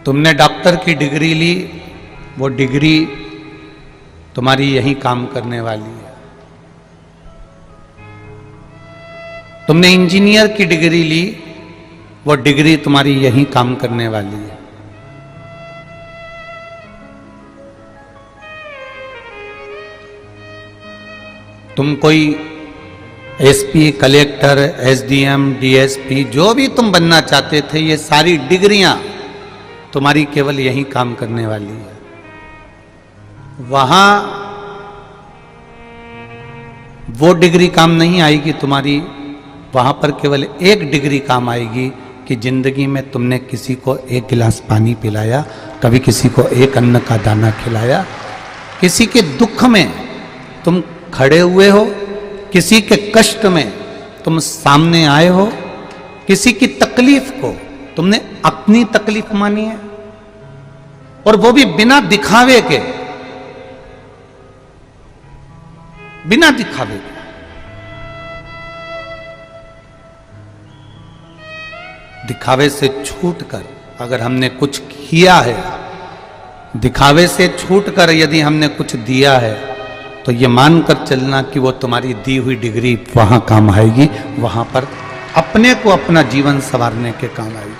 तुमने डॉक्टर की डिग्री ली, वो डिग्री तुम्हारी यहीं काम करने वाली है। तुमने इंजीनियर की डिग्री ली, वो डिग्री तुम्हारी यहीं काम करने वाली है। तुम कोई एसपी, कलेक्टर, एसडीएम, डीएसपी जो भी तुम बनना चाहते थे, ये सारी डिग्रियां तुम्हारी केवल यहीं काम करने वाली है। वहां वो डिग्री काम नहीं आएगी तुम्हारी, वहां पर केवल एक डिग्री काम आएगी कि जिंदगी में तुमने किसी को एक गिलास पानी पिलाया, कभी किसी को एक अन्न का दाना खिलाया, किसी के दुख में तुम खड़े हुए हो, किसी के कष्ट में तुम सामने आए हो, किसी की तकलीफ को तुमने अपनी तकलीफ मानी है, और वो भी बिना दिखावे के, बिना दिखावे के। दिखावे से छूटकर अगर हमने कुछ किया है, दिखावे से छूटकर यदि हमने कुछ दिया है, तो ये मानकर चलना कि वो तुम्हारी दी हुई डिग्री वहां काम आएगी, वहां पर अपने को अपना जीवन संवारने के काम आएगी।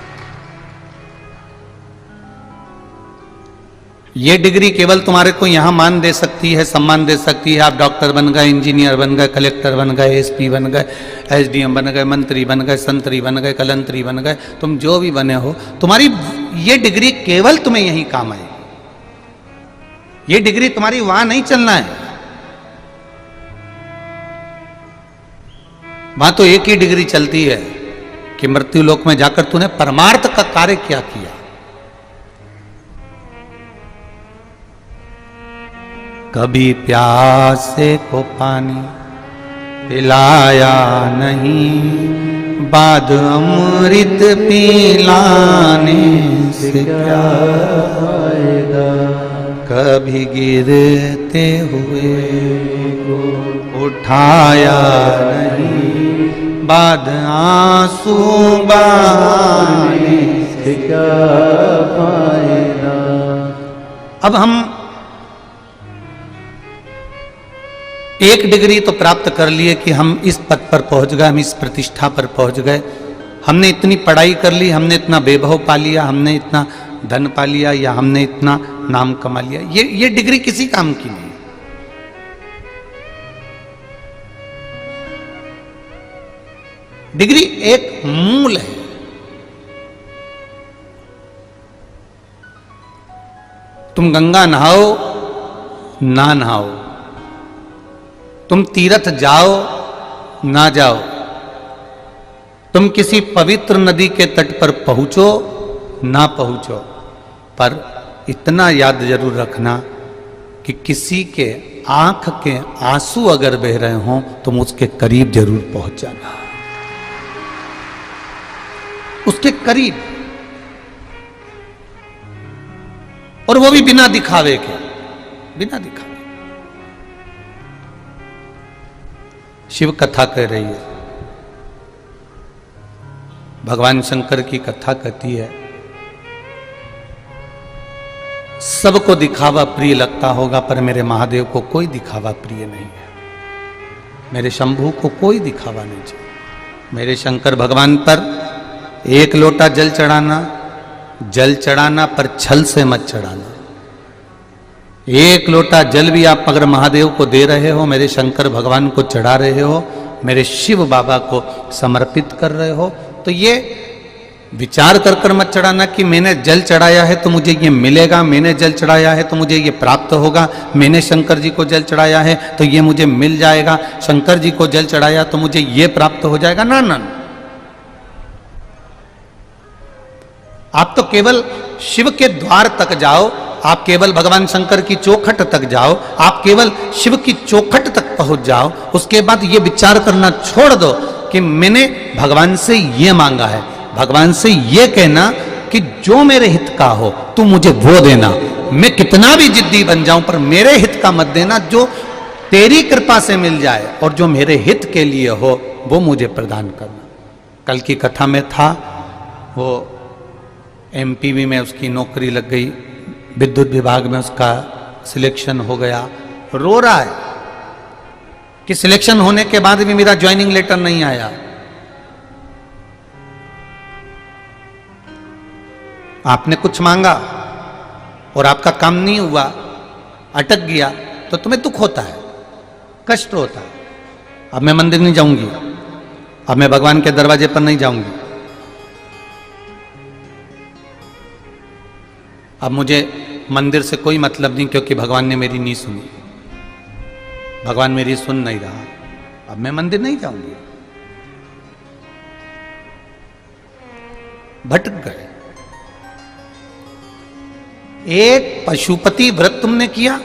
ये डिग्री केवल तुम्हारे को यहां मान दे सकती है, सम्मान दे सकती है। आप डॉक्टर बन गए, इंजीनियर बन गए, कलेक्टर बन गए, एसपी बन गए, एसडीएम बन गए, मंत्री बन गए, संतरी बन गए, कलंतरी बन गए, तुम जो भी बने हो, तुम्हारी ये डिग्री केवल तुम्हें यही काम आएगी। ये डिग्री तुम्हारी वहां नहीं चलना है। वहां तो एक ही डिग्री चलती है कि मृत्यु लोक में जाकर तूने परमार्थ का कार्य क्या किया। कभी प्यासे को पानी पिलाया नहीं, बाद अमृत पिलाने से क्या फायदा। कभी गिरते हुए को उठाया नहीं, बाद आंसू बहाने से क्या फायदा। अब हम एक डिग्री तो प्राप्त कर लिए कि हम इस पद पर पहुंच गए, हम इस प्रतिष्ठा पर पहुंच गए, हमने इतनी पढ़ाई कर ली, हमने इतना वैभव पा लिया, हमने इतना धन पा लिया, या हमने इतना नाम कमा लिया। ये डिग्री किसी काम की नहीं। डिग्री एक मूल है। तुम गंगा नहाओ ना नहाओ, तुम तीर्थ जाओ ना जाओ, तुम किसी पवित्र नदी के तट पर पहुंचो ना पहुंचो, पर इतना याद जरूर रखना कि किसी के आंख के आंसू अगर बह रहे हों, तुम उसके करीब जरूर पहुंच जाना, उसके करीब, और वो भी बिना दिखावे के, बिना दिखावे। शिव कथा कह रही है, भगवान शंकर की कथा कहती है, सबको दिखावा प्रिय लगता होगा, पर मेरे महादेव को कोई दिखावा प्रिय नहीं है। मेरे शंभू को कोई दिखावा नहीं चाहिए। मेरे शंकर भगवान पर एक लोटा जल चढ़ाना, पर छल से मत चढ़ाना। एक लोटा जल भी आप अगर महादेव को दे रहे हो, मेरे शंकर भगवान को चढ़ा रहे हो, मेरे शिव बाबा को समर्पित कर रहे हो, तो ये विचार कर कर मत चढ़ाना कि मैंने जल चढ़ाया है तो मुझे ये मिलेगा, मैंने जल चढ़ाया है तो मुझे ये प्राप्त होगा, मैंने शंकर जी को जल चढ़ाया है तो ये मुझे मिल जाएगा, शंकर जी को जल चढ़ाया तो मुझे ये प्राप्त हो जाएगा। ना ना, आप तो केवल शिव के द्वार तक जाओ, आप केवल भगवान शंकर की चौखट तक जाओ, आप केवल शिव की चौखट तक पहुंच जाओ। उसके बाद ये विचार करना छोड़ दो कि मैंने भगवान से ये मांगा है। भगवान से ये कहना कि जो मेरे हित का हो तू मुझे वो देना, मैं कितना भी जिद्दी बन जाऊं पर मेरे हित का मत देना, जो तेरी कृपा से मिल जाए और जो मेरे हित के लिए हो वो मुझे प्रदान करना। कल की कथा में था वो एमपीवी में उसकी नौकरी लग गई, विद्युत विभाग में उसका सिलेक्शन हो गया। रो रहा है कि सिलेक्शन होने के बाद भी मेरा ज्वाइनिंग लेटर नहीं आया। आपने कुछ मांगा और आपका काम नहीं हुआ, अटक गया, तो तुम्हें दुख होता है, कष्ट होता है। अब मैं मंदिर नहीं जाऊंगी, अब मैं भगवान के दरवाजे पर नहीं जाऊंगी, अब मुझे मंदिर से कोई मतलब नहीं, क्योंकि भगवान ने मेरी नहीं सुनी, भगवान मेरी सुन नहीं रहा, अब मैं मंदिर नहीं जाऊंगी। भटक गए। एक पशुपति व्रत तुमने किया,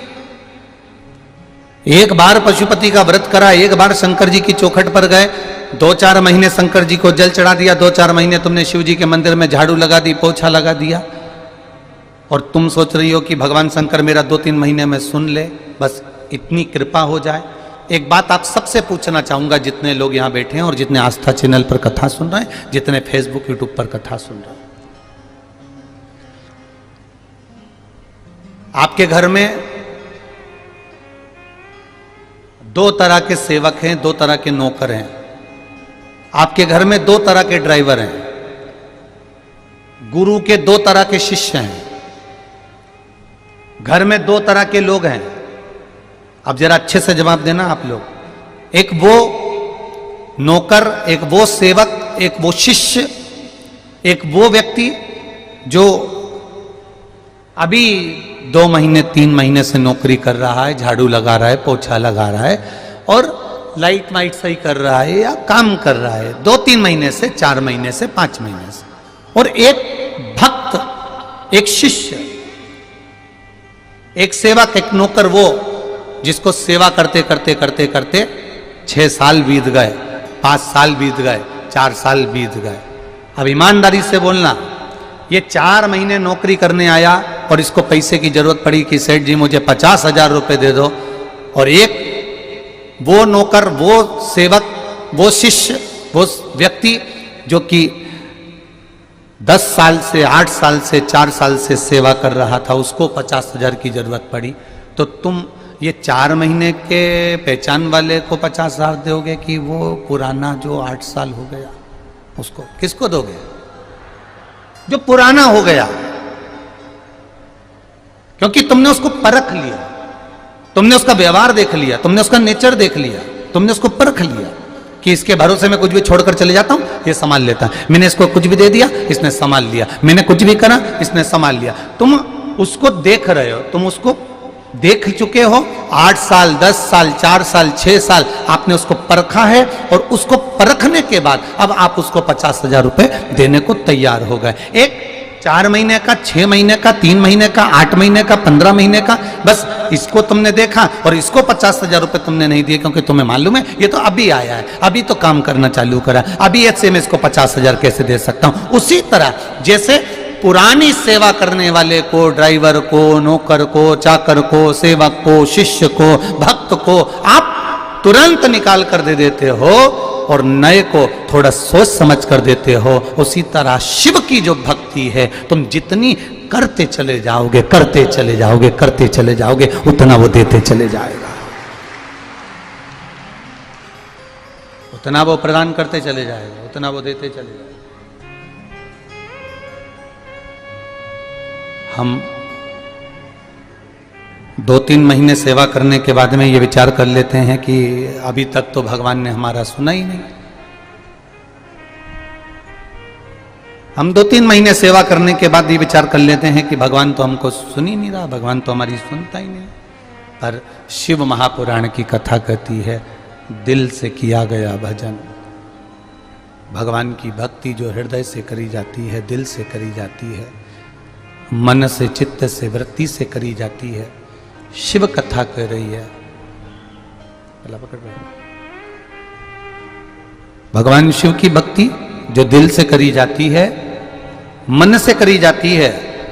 एक बार पशुपति का व्रत करा, एक बार शंकर जी की चौखट पर गए, 2-4 महीने शंकर जी को जल चढ़ा दिया, 2-4 महीने तुमने शिव जी के मंदिर में झाड़ू लगा दी, पोछा लगा दिया, और तुम सोच रही हो कि भगवान शंकर मेरा 2-3 महीने में सुन ले, बस इतनी कृपा हो जाए। एक बात आप सबसे पूछना चाहूंगा, जितने लोग यहां बैठे हैं और जितने आस्था चैनल पर कथा सुन रहे हैं, जितने फेसबुक यूट्यूब पर कथा सुन रहे हैं, आपके घर में 2 तरह के सेवक हैं, 2 तरह के नौकर हैं, आपके घर में 2 तरह के ड्राइवर हैं, गुरु के 2 तरह के शिष्य हैं, घर में 2 तरह के लोग हैं। अब जरा अच्छे से जवाब देना आप लोग। एक वो नौकर, एक वो सेवक, एक वो शिष्य, एक वो व्यक्ति जो अभी 2 महीने 3 महीने से नौकरी कर रहा है, झाड़ू लगा रहा है, पोछा लगा रहा है और लाइट माइट सही कर रहा है या काम कर रहा है 2-3 महीने से, 4 महीने से, 5 महीने से। और एक भक्त, एक शिष्य, एक सेवक, एक नौकर, वो जिसको सेवा करते करते करते करते 6 साल बीत गए, 5 साल बीत गए, 4 साल बीत गए। अब ईमानदारी से बोलना, ये 4 महीने नौकरी करने आया और इसको पैसे की जरूरत पड़ी कि सेठ जी मुझे 50,000 रुपए दे दो, और एक वो नौकर, वो सेवक, वो शिष्य, वो व्यक्ति जो कि 10 साल से, 8 साल से, 4 साल से सेवा कर रहा था, उसको 50,000 की जरूरत पड़ी, तो तुम ये 4 महीने के पहचान वाले को 50,000 दोगे कि वो पुराना जो 8 साल हो गया उसको? किसको दोगे? जो पुराना हो गया, क्योंकि तुमने उसको परख लिया, तुमने उसका व्यवहार देख लिया, तुमने उसका नेचर देख लिया, तुमने उसको परख लिया कि इसके भरोसे में कुछ भी छोड़कर चले जाता हूं, ये संभाल लेता है, मैंने इसको कुछ भी दे दिया, इसने संभाल लिया, मैंने कुछ भी करा, इसने संभाल लिया। तुम उसको देख रहे हो, तुम उसको देख चुके हो, 8 साल, 10 साल, 4 साल, 6 साल आपने उसको परखा है, और उसको परखने के बाद अब आप उसको 50,000 रुपए देने को तैयार हो गए। एक 4 महीने का, 6 महीने का, 3 महीने का, 8 महीने का, 15 महीने का, बस इसको तुमने देखा और इसको 50,000 रुपए तुमने नहीं दिए, क्योंकि तुम्हें मालूम है ये तो अभी आया है, अभी तो काम करना चालू करा, अभी ऐसे में इसको 50,000 कैसे दे सकता हूं। उसी तरह जैसे पुरानी सेवा करने वाले को, ड्राइवर को, नौकर को, चाकर को, सेवक को, शिष्य को, भक्त को आप तुरंत निकाल कर दे देते हो और नए को थोड़ा सोच समझ कर देते हो, उसी तरह शिव की जो भक्ति है, तुम जितनी करते चले जाओगे, करते चले जाओगे, करते चले जाओगे, उतना वो देते चले जाएगा, उतना वो प्रदान करते चले जाएगा, उतना वो देते चले जाएगा। हम 2-3 महीने सेवा करने के बाद में ये विचार कर लेते हैं कि अभी तक तो भगवान ने हमारा सुना ही नहीं। हम 2-3 महीने सेवा करने के बाद ये विचार कर लेते हैं कि भगवान तो हमको सुन ही नहीं रहा, भगवान तो हमारी सुनता ही नहीं। पर शिव महापुराण की कथा कहती है, दिल से किया गया भजन, भगवान की भक्ति जो हृदय से करी जाती है, दिल से करी जाती है, मन से, चित्त से, वृत्ति से करी जाती है, शिव कथा कह रही है। भगवान शिव की भक्ति जो दिल से करी जाती है, मन से करी जाती है,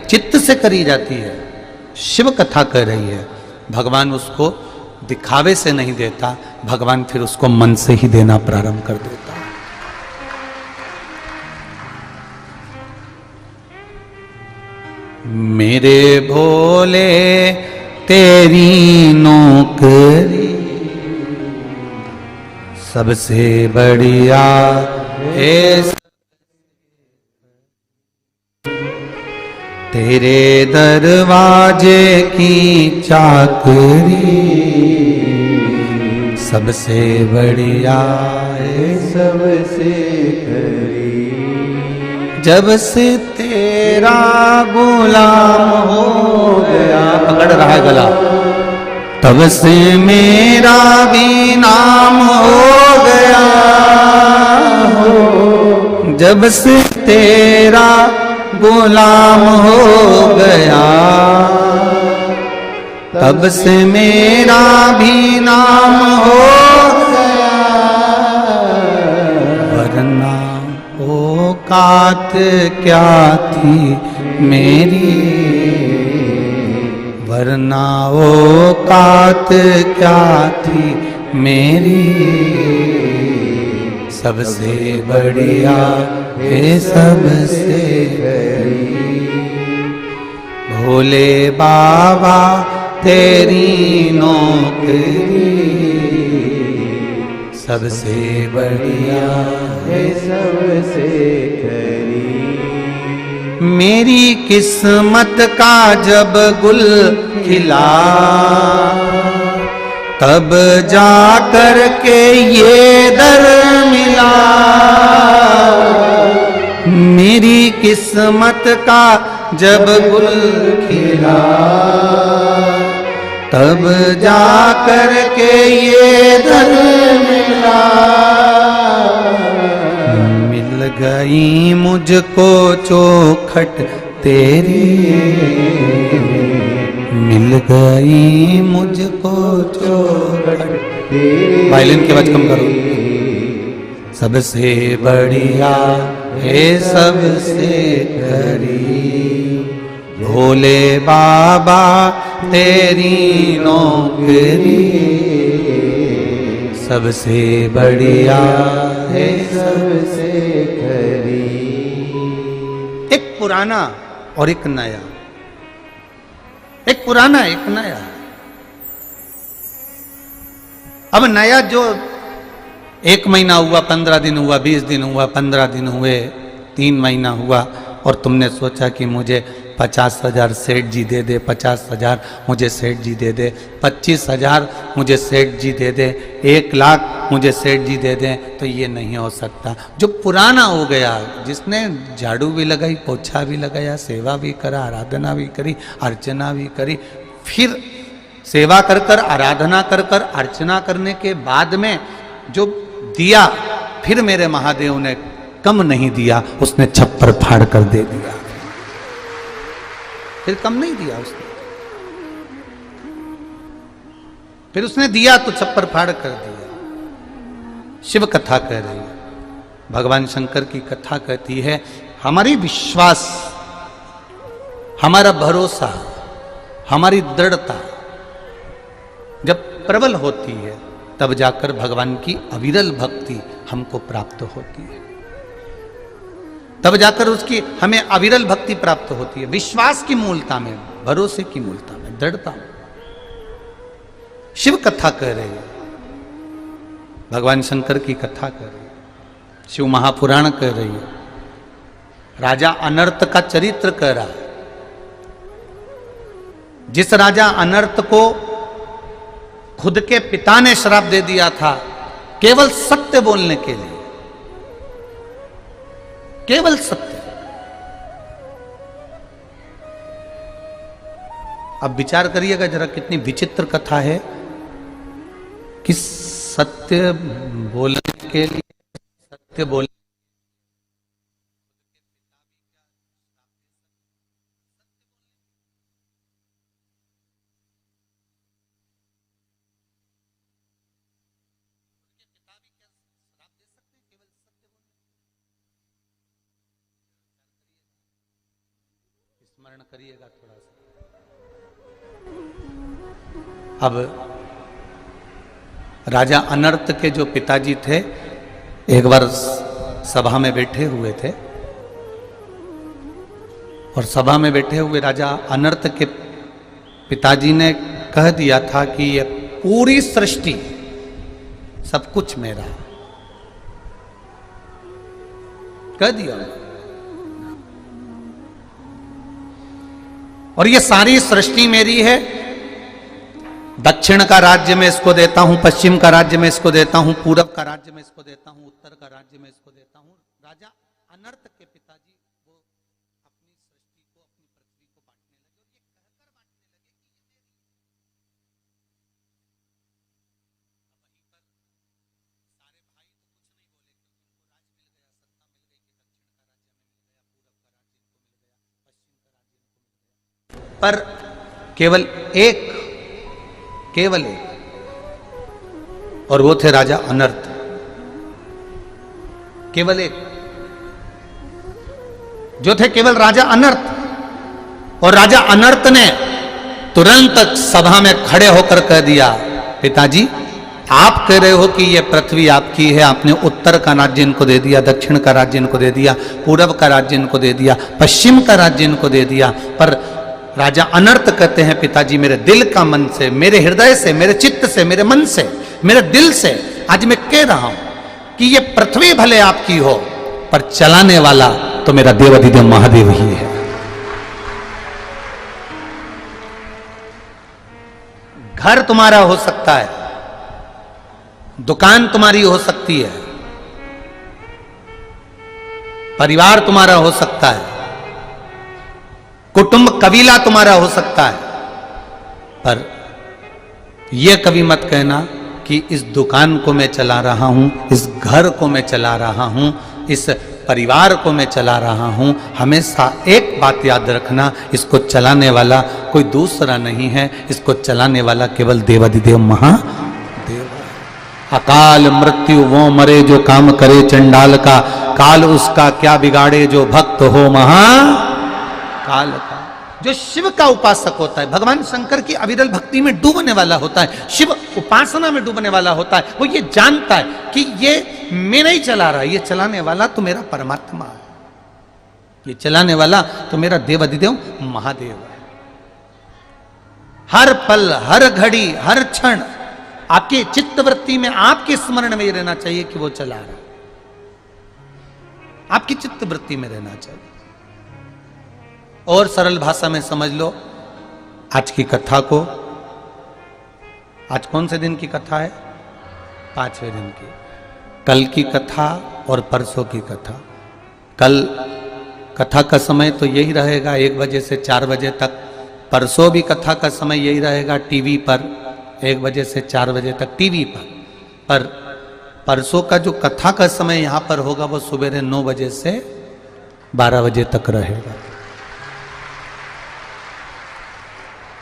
चित्त से करी जाती है, शिव कथा कह रही है। भगवान उसको दिखावे से नहीं देता, भगवान फिर उसको मन से ही देना प्रारंभ कर देता। मेरे भोले तेरी नौकरी सबसे बढ़िया है, तेरे दरवाजे की चाकरी सबसे बढ़िया है, सबसे खरी। जब से तेरा गुलाम हो गया, पकड़ रहा है गला, तब से मेरा भी नाम हो गया हो। जब से तेरा गुलाम हो गया, तब से मेरा भी नाम हो गया। वरना औकात क्या थी मेरी, वरना औकात क्या थी मेरी, सबसे बढ़िया है सबसे खरी। भोले बाबा तेरी नौकरी सबसे बढ़िया है, सबसे खरी। मेरी किस्मत का जब गुल खिला, तब जा कर के ये दर मिला। मेरी किस्मत का जब गुल खिला, तब जा कर के ये दर मिला। मिल गई मुझको चौखट तेरी, मिल गई मुझको चौखट तेरी। वायलिन की आवाज कम करो। सबसे बढ़िया है सबसे खरी, भोले बाबा तेरी नौकरी सबसे बढ़िया है सबसे खरी। एक पुराना और एक नया, एक पुराना एक नया। अब नया जो 1 महीना हुआ, 15 दिन हुआ, 20 दिन हुआ, 15 दिन हुए, 3 महीना हुआ, और तुमने सोचा कि मुझे 50,000 सेठ जी दे दे, 50,000 मुझे सेठ जी दे दे, 25,000 मुझे सेठ जी दे दे, 1 लाख मुझे सेठ जी दे दें, तो ये नहीं हो सकता। जो पुराना हो गया, जिसने झाड़ू भी लगाई, पोछा भी लगाया, सेवा भी करा, आराधना भी करी, अर्चना भी करी, फिर सेवा कर कर, आराधना कर कर, अर्चना करने के बाद में जो दिया, फिर मेरे महादेव ने कम नहीं दिया, उसने छप्पर फाड़ कर दे दिया। फिर कम नहीं दिया उसने, फिर उसने दिया तो छप्पर फाड़ कर दिया। शिव कथा कह रही है, भगवान शंकर की कथा कहती है, हमारी विश्वास, हमारा भरोसा, हमारी दृढ़ता जब प्रबल होती है, तब जाकर भगवान की अविरल भक्ति हमको प्राप्त होती है, तब जाकर उसकी हमें अविरल भक्ति प्राप्त होती है। विश्वास की मूलता में, भरोसे की मूलता में, दृढ़ता में। शिव कथा कह रहे हैं, भगवान शंकर की कथा कह रही है, शिव महापुराण कह रही है, राजा अनर्त का चरित्र कह रहा है। जिस राजा अनर्त को खुद के पिता ने श्राप दे दिया था, केवल सत्य बोलने के लिए, केवल सत्य। अब विचार करिएगा जरा, कितनी विचित्र कथा है कि सत्य बोलने के लिए, सत्य बोलने स्मरण करिएगा थोड़ा सा। अब राजा अनर्त के जो पिताजी थे, एक बार सभा में बैठे हुए थे, और सभा में बैठे हुए राजा अनर्त के पिताजी ने कह दिया था कि ये पूरी सृष्टि सब कुछ मेरा, कह दिया। और ये सारी सृष्टि मेरी है। दक्षिण का राज्य में इसको देता हूं, पश्चिम का राज्य में इसको देता हूं, पूरब का राज्य में इसको देता हूं, उत्तर का राज्य में इसको देता हूं। राजा अनर्त के पिताजी वो अपनी सृष्टि को, अपनी पृथ्वी को बांटने लगे और ये कहकर बांटने लगे कि ये मेरी। वहीं पर सारे भाई तो कुछ नहीं बोले, क्योंकि उनको राज मिल गया, सत्ता मिल गई, कि दक्षिण का राज्य हमें मिल गया, पूरब का राज्य इनको मिल गया, पश्चिम का राज्य इनको मिल गया। पर केवल एक और वो थे राजा अनर्त। केवल एक जो थे, केवल राजा अनर्त। और राजा अनर्त ने तुरंत सभा में खड़े होकर कह दिया, पिताजी आप कह रहे हो कि ये पृथ्वी आपकी है, आपने उत्तर का राज्य इनको दे दिया, दक्षिण का राज्य इनको दे दिया, पूरब का राज्य इनको दे दिया, पश्चिम का राज्य इनको दे दिया। पर राजा अनर्त कहते हैं, पिताजी मेरे दिल का मन से, मेरे हृदय से, मेरे चित्त से, मेरे मन से, मेरे दिल से आज मैं कह रहा हूं कि ये पृथ्वी भले आपकी हो, पर चलाने वाला तो मेरा देवाधिदेव महादेव ही है। घर तुम्हारा हो सकता है, दुकान तुम्हारी हो सकती है, परिवार तुम्हारा हो सकता है, कुटुंब कबीला तुम्हारा हो सकता है, पर यह कभी मत कहना कि इस दुकान को मैं चला रहा हूं, इस घर को मैं चला रहा हूं, इस परिवार को मैं चला रहा हूं। हमेशा एक बात याद रखना, इसको चलाने वाला कोई दूसरा नहीं है, इसको चलाने वाला केवल देवाधिदेव महादेव। अकाल मृत्यु वो मरे जो काम करे चंडाल का, काल उसका क्या बिगाड़े जो भक्त हो महाकाल का। जो शिव का उपासक होता है, भगवान शंकर की अविरल भक्ति में डूबने वाला होता है, शिव उपासना में डूबने वाला होता है, वो ये जानता है कि ये मैं नहीं चला रहा, ये चलाने वाला तो मेरा परमात्मा है, ये चलाने वाला तो मेरा देवाधिदेव महादेव है। हर पल, हर घड़ी, हर क्षण आपके चित्तवृत्ति में, आपके स्मरण में रहना चाहिए कि वो चला रहा है, आपकी चित्तवृत्ति में रहना चाहिए। और सरल भाषा में समझ लो आज की कथा को। आज कौन से दिन की कथा है? 5वें दिन की। कल की कथा और परसों की कथा। कल कथा का समय तो यही रहेगा 1 बजे से 4 बजे तक। परसों भी कथा का समय यही रहेगा टीवी पर 1 बजे से 4 बजे तक टीवी पर परसों का जो कथा का समय यहां पर होगा वो सुबह 9 बजे से 12 बजे तक रहेगा।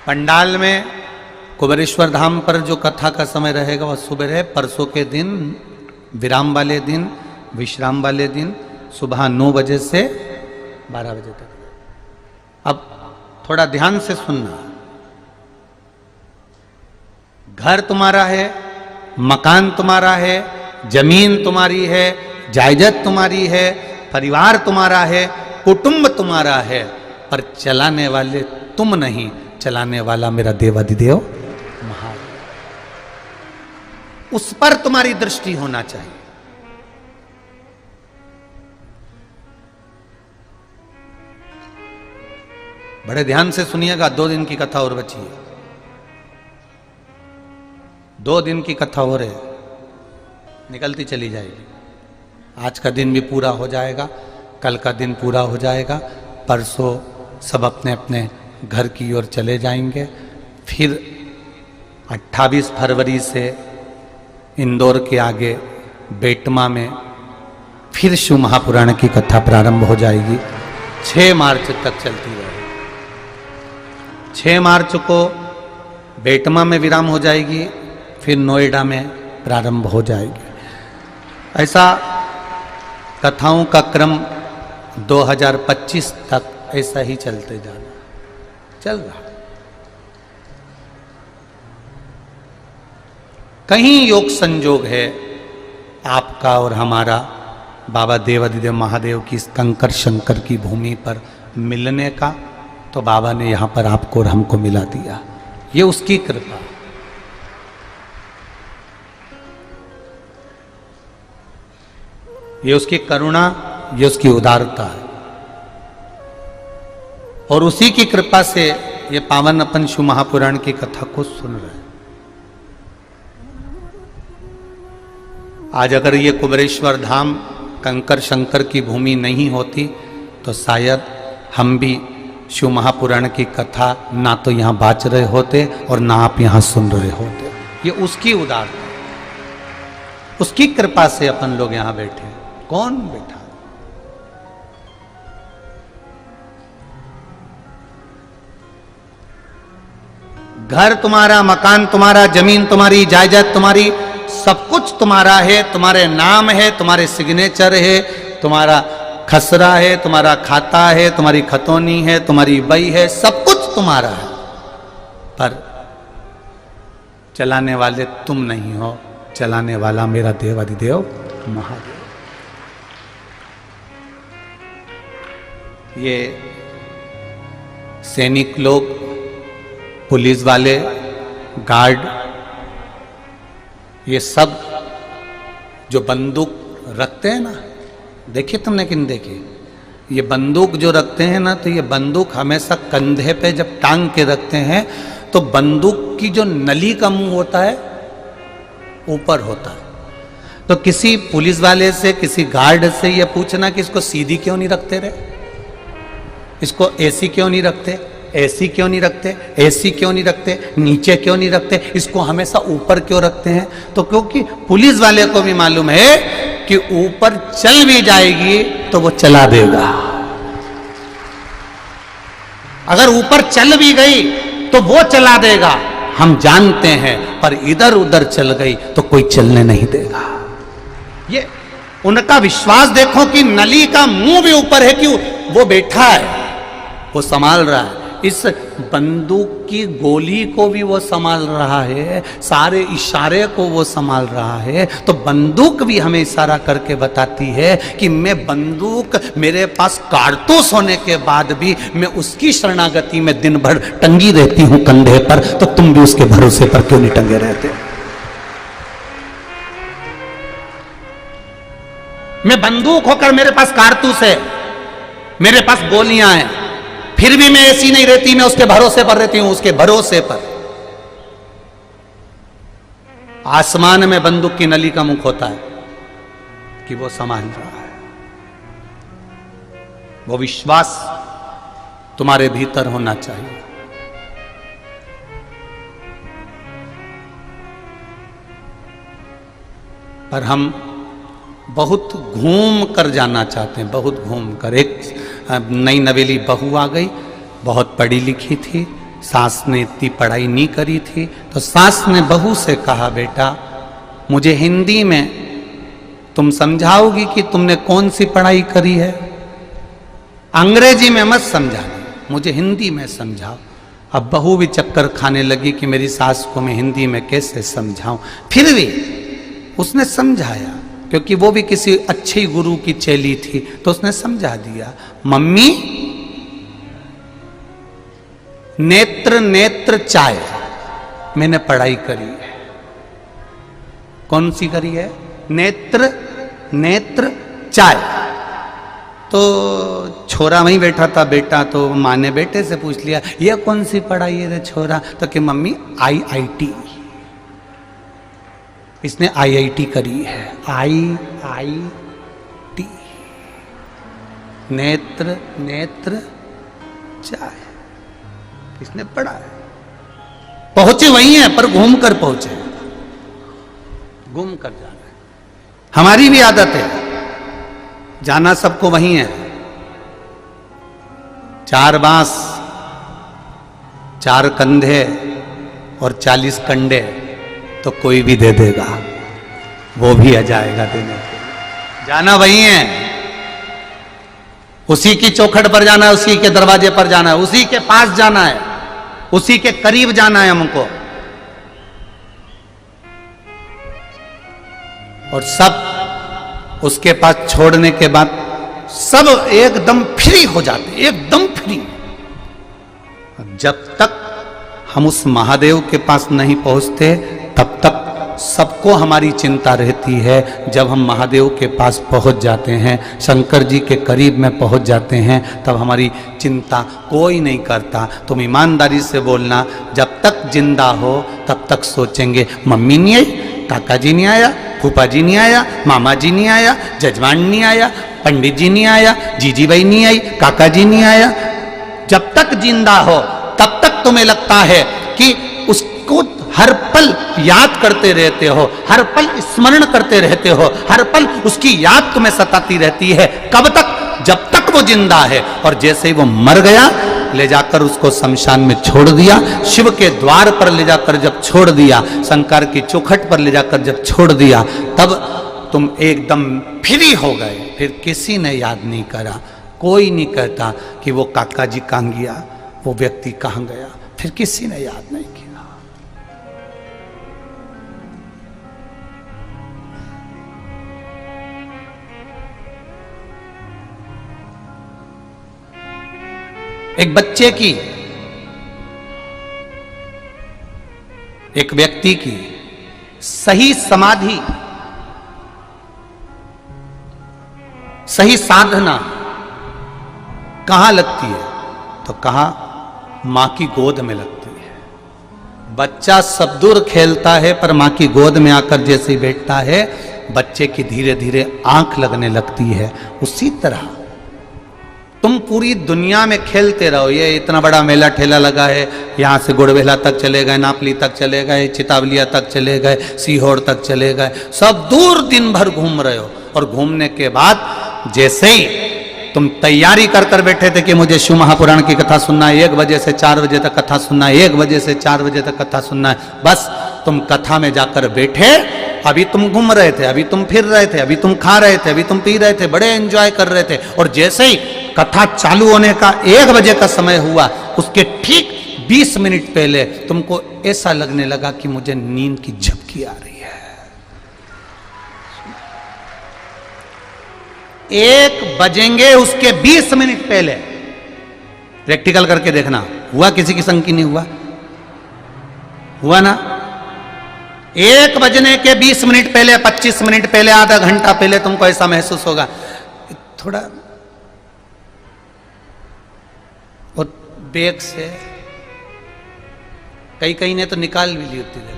पंडाल में कुबेरेश्वर धाम पर जो कथा का समय रहेगा वह सुबह परसों के दिन, विराम वाले दिन, विश्राम वाले दिन सुबह 9 बजे से 12 बजे तक। अब थोड़ा ध्यान से सुनना। घर तुम्हारा है, मकान तुम्हारा है, जमीन तुम्हारी है, जायदाद तुम्हारी है, परिवार तुम्हारा है, कुटुंब तुम्हारा है, पर चलाने वाले तुम नहीं, चलाने वाला मेरा देवाधिदेव महादेव। उस पर तुम्हारी दृष्टि होना चाहिए। बड़े ध्यान से सुनिएगा। 2 दिन की कथा और बची है, 2 दिन की कथा हो रही, निकलती चली जाएगी। आज का दिन भी पूरा हो जाएगा, कल का दिन पूरा हो जाएगा, परसों सब अपने अपने घर की ओर चले जाएंगे। फिर 28 फरवरी से इंदौर के आगे बेटमा में फिर शिव महापुराण की कथा प्रारंभ हो जाएगी। 6 मार्च तक चलती रहेगी। 6 मार्च को बेटमा में विराम हो जाएगी, फिर नोएडा में प्रारंभ हो जाएगी। ऐसा कथाओं का क्रम 2025 तक ऐसा ही चलते जाना चल रहा। कहीं योग संजोग है आपका और हमारा बाबा देवाधिदेव महादेव की इस कंकर शंकर की भूमि पर मिलने का, तो बाबा ने यहां पर आपको और हमको मिला दिया। ये उसकी कृपा। ये उसकी करुणा, ये उसकी उदारता है। और उसी की कृपा से ये पावन अपन शिव महापुराण की कथा को सुन रहे हैं। आज अगर ये कुबेरेश्वर धाम कंकर शंकर की भूमि नहीं होती तो शायद हम भी शिव महापुराण की कथा ना तो यहां बाच रहे होते और ना आप यहां सुन रहे होते। ये उसकी उदारता, उसकी कृपा से अपन लोग यहां बैठे। कौन बैठा? घर तुम्हारा, मकान तुम्हारा, जमीन तुम्हारी, जायदाद तुम्हारी, सब कुछ तुम्हारा है, तुम्हारे नाम है, तुम्हारे सिग्नेचर है, तुम्हारा खसरा है, तुम्हारा खाता है, तुम्हारी खतौनी है, तुम्हारी बई है, सब कुछ तुम्हारा है। पर चलाने वाले तुम नहीं हो, चलाने वाला मेरा देवाधिदेव महादेव। ये सैनिक लोग, पुलिस वाले, गार्ड, ये सब जो बंदूक रखते हैं ना, देखे तुमने कि नहीं देखे? ये बंदूक जो रखते हैं ना, तो ये बंदूक हमेशा कंधे पे जब टांग के रखते हैं तो बंदूक की जो नली का मुंह होता है ऊपर होता है। तो किसी पुलिस वाले से, किसी गार्ड से ये पूछना कि इसको सीधी क्यों नहीं रखते रे, इसको ऐसी क्यों नहीं रखते, ऐसी क्यों नहीं रखते, ऐसी क्यों नहीं रखते, नीचे क्यों नहीं रखते, इसको हमेशा ऊपर क्यों रखते हैं? तो क्योंकि पुलिस वाले को भी मालूम है कि ऊपर चल भी जाएगी तो वो चला देगा। अगर ऊपर चल भी गई तो वो चला देगा, हम जानते हैं। पर इधर उधर चल गई तो कोई चलने नहीं देगा। ये उनका विश्वास देखो कि नली का मुंह भी ऊपर है, कि वो बैठा है, वो संभाल रहा है। इस बंदूक की गोली को भी वो संभाल रहा है, सारे इशारे को वो संभाल रहा है। तो बंदूक भी हमें इशारा करके बताती है कि मैं बंदूक, मेरे पास कारतूस होने के बाद भी मैं उसकी शरणागति में दिन भर टंगी रहती हूं कंधे पर, तो तुम भी उसके भरोसे पर क्यों नहीं टंगे रहते? मैं बंदूक होकर मेरे पास कारतूस है, मेरे पास गोलियां हैं, फिर भी मैं ऐसी नहीं रहती, मैं उसके भरोसे पर रहती हूं, उसके भरोसे पर। आसमान में बंदूक की नली का मुख होता है कि वो संभाल रहा है। वो विश्वास तुम्हारे भीतर होना चाहिए। पर हम बहुत घूम कर जाना चाहते हैं, बहुत घूम कर। एक नई नवेली बहू आ गई, बहुत पढ़ी लिखी थी, सास ने इतनी पढ़ाई नहीं करी थी, तो सास ने बहू से कहा, बेटा मुझे हिंदी में तुम समझाओगी कि तुमने कौन सी पढ़ाई करी है? अंग्रेजी में मत समझाना, मुझे हिंदी में समझाओ। अब बहू भी चक्कर खाने लगी कि मेरी सास को मैं हिंदी में कैसे समझाऊं। फिर भी उसने समझाया, क्योंकि वो भी किसी अच्छे गुरु की चेली थी, तो उसने समझा दिया। मम्मी, नेत्र नेत्र चाय, मैंने पढ़ाई करी है। कौन सी करी है? नेत्र नेत्र चाय। तो छोरा वहीं बैठा था बेटा, तो माँ ने बेटे से पूछ लिया, ये कौन सी पढ़ाई है रे छोरा? तो कि मम्मी IIT, इसने IIT करी है। IIT, नेत्र नेत्र चाय, इसने पढ़ा है। पहुंचे वही है, पर घूम कर पहुंचे, घूम कर जाना है। हमारी भी आदत है, जाना सबको वही है। 4 बांस, 4 कंधे और 40 कंडे तो कोई भी दे देगा, वो भी आ जाएगा देने के लिए। जाना वही है, उसी की चौखट पर जाना है, उसी के दरवाजे पर जाना है, उसी के पास जाना है, उसी के करीब जाना है हमको। और सब उसके पास छोड़ने के बाद सब एकदम फ्री हो जाते, एकदम फ्री। जब तक हम उस महादेव के पास नहीं पहुंचते तब तक सबको हमारी चिंता रहती है। जब हम महादेव के पास पहुंच जाते हैं, शंकर जी के करीब में पहुंच जाते हैं, तब हमारी चिंता कोई नहीं करता। तुम ईमानदारी से बोलना, जब तक जिंदा हो तब तक सोचेंगे मम्मी नहीं आई, काका जी नहीं आया, फूफा जी नहीं आया, मामा जी नहीं आया, जजमान नहीं आया, पंडित जी नहीं आया, जीजी भाई नहीं आई, काका जी नहीं आया। जब तक जिंदा हो तब तक तुम्हें लगता है कि उसको हर पल याद करते रहते हो, हर पल स्मरण करते रहते हो, हर पल उसकी याद तुम्हें सताती रहती है। कब तक? जब तक वो जिंदा है। और जैसे ही वो मर गया, ले जाकर उसको शमशान में छोड़ दिया, शिव के द्वार पर ले जाकर जब छोड़ दिया, शंकर की चौखट पर ले जाकर जब छोड़ दिया, तब तुम एकदम फ्री हो गए। फिर किसी ने याद नहीं करा, कोई नहीं कहता कि वो काका जी कहाँ गया, वो व्यक्ति कहाँ गया, फिर किसी ने याद नहीं किया। एक बच्चे की, एक व्यक्ति की सही समाधि, सही साधना कहां लगती है? तो कहा मां की गोद में लगती है। बच्चा सब दूर खेलता है, पर मां की गोद में आकर जैसे ही बैठता है, बच्चे की धीरे धीरे आंख लगने लगती है। उसी तरह तुम पूरी दुनिया में खेलते रहो। ये इतना बड़ा मेला ठेला लगा है, यहाँ से गुड़बेला तक चले गए, नापली तक चले गए, चितावलिया तक चले गए, सीहोर तक चले गए, सब दूर दिन भर घूम रहे हो। और घूमने के बाद जैसे ही तुम तैयारी कर कर बैठे थे कि मुझे शिव महापुराण की कथा सुनना है, 1 बजे से 4 बजे तक कथा सुनना है, 1 बजे से 4 बजे तक कथा सुनना है, बस तुम कथा में जाकर बैठे। अभी तुम घूम रहे थे, अभी तुम फिर रहे थे, अभी तुम खा रहे थे, अभी तुम पी रहे थे, बड़े एंजॉय कर रहे थे। और जैसे ही कथा चालू होने का 1 बजे का समय हुआ, उसके ठीक 20 मिनट पहले तुमको ऐसा लगने लगा कि मुझे नींद की झपकी आ रही है। 1 बजेंगे उसके 20 मिनट पहले, प्रैक्टिकल करके देखना, हुआ किसी की संग की नहीं हुआ? हुआ ना? 1 बजने के 20 मिनट पहले, 25 मिनट पहले, आधा घंटा पहले तुमको ऐसा महसूस होगा। थोड़ा और बैग से कई ने तो निकाल भी ली होती है।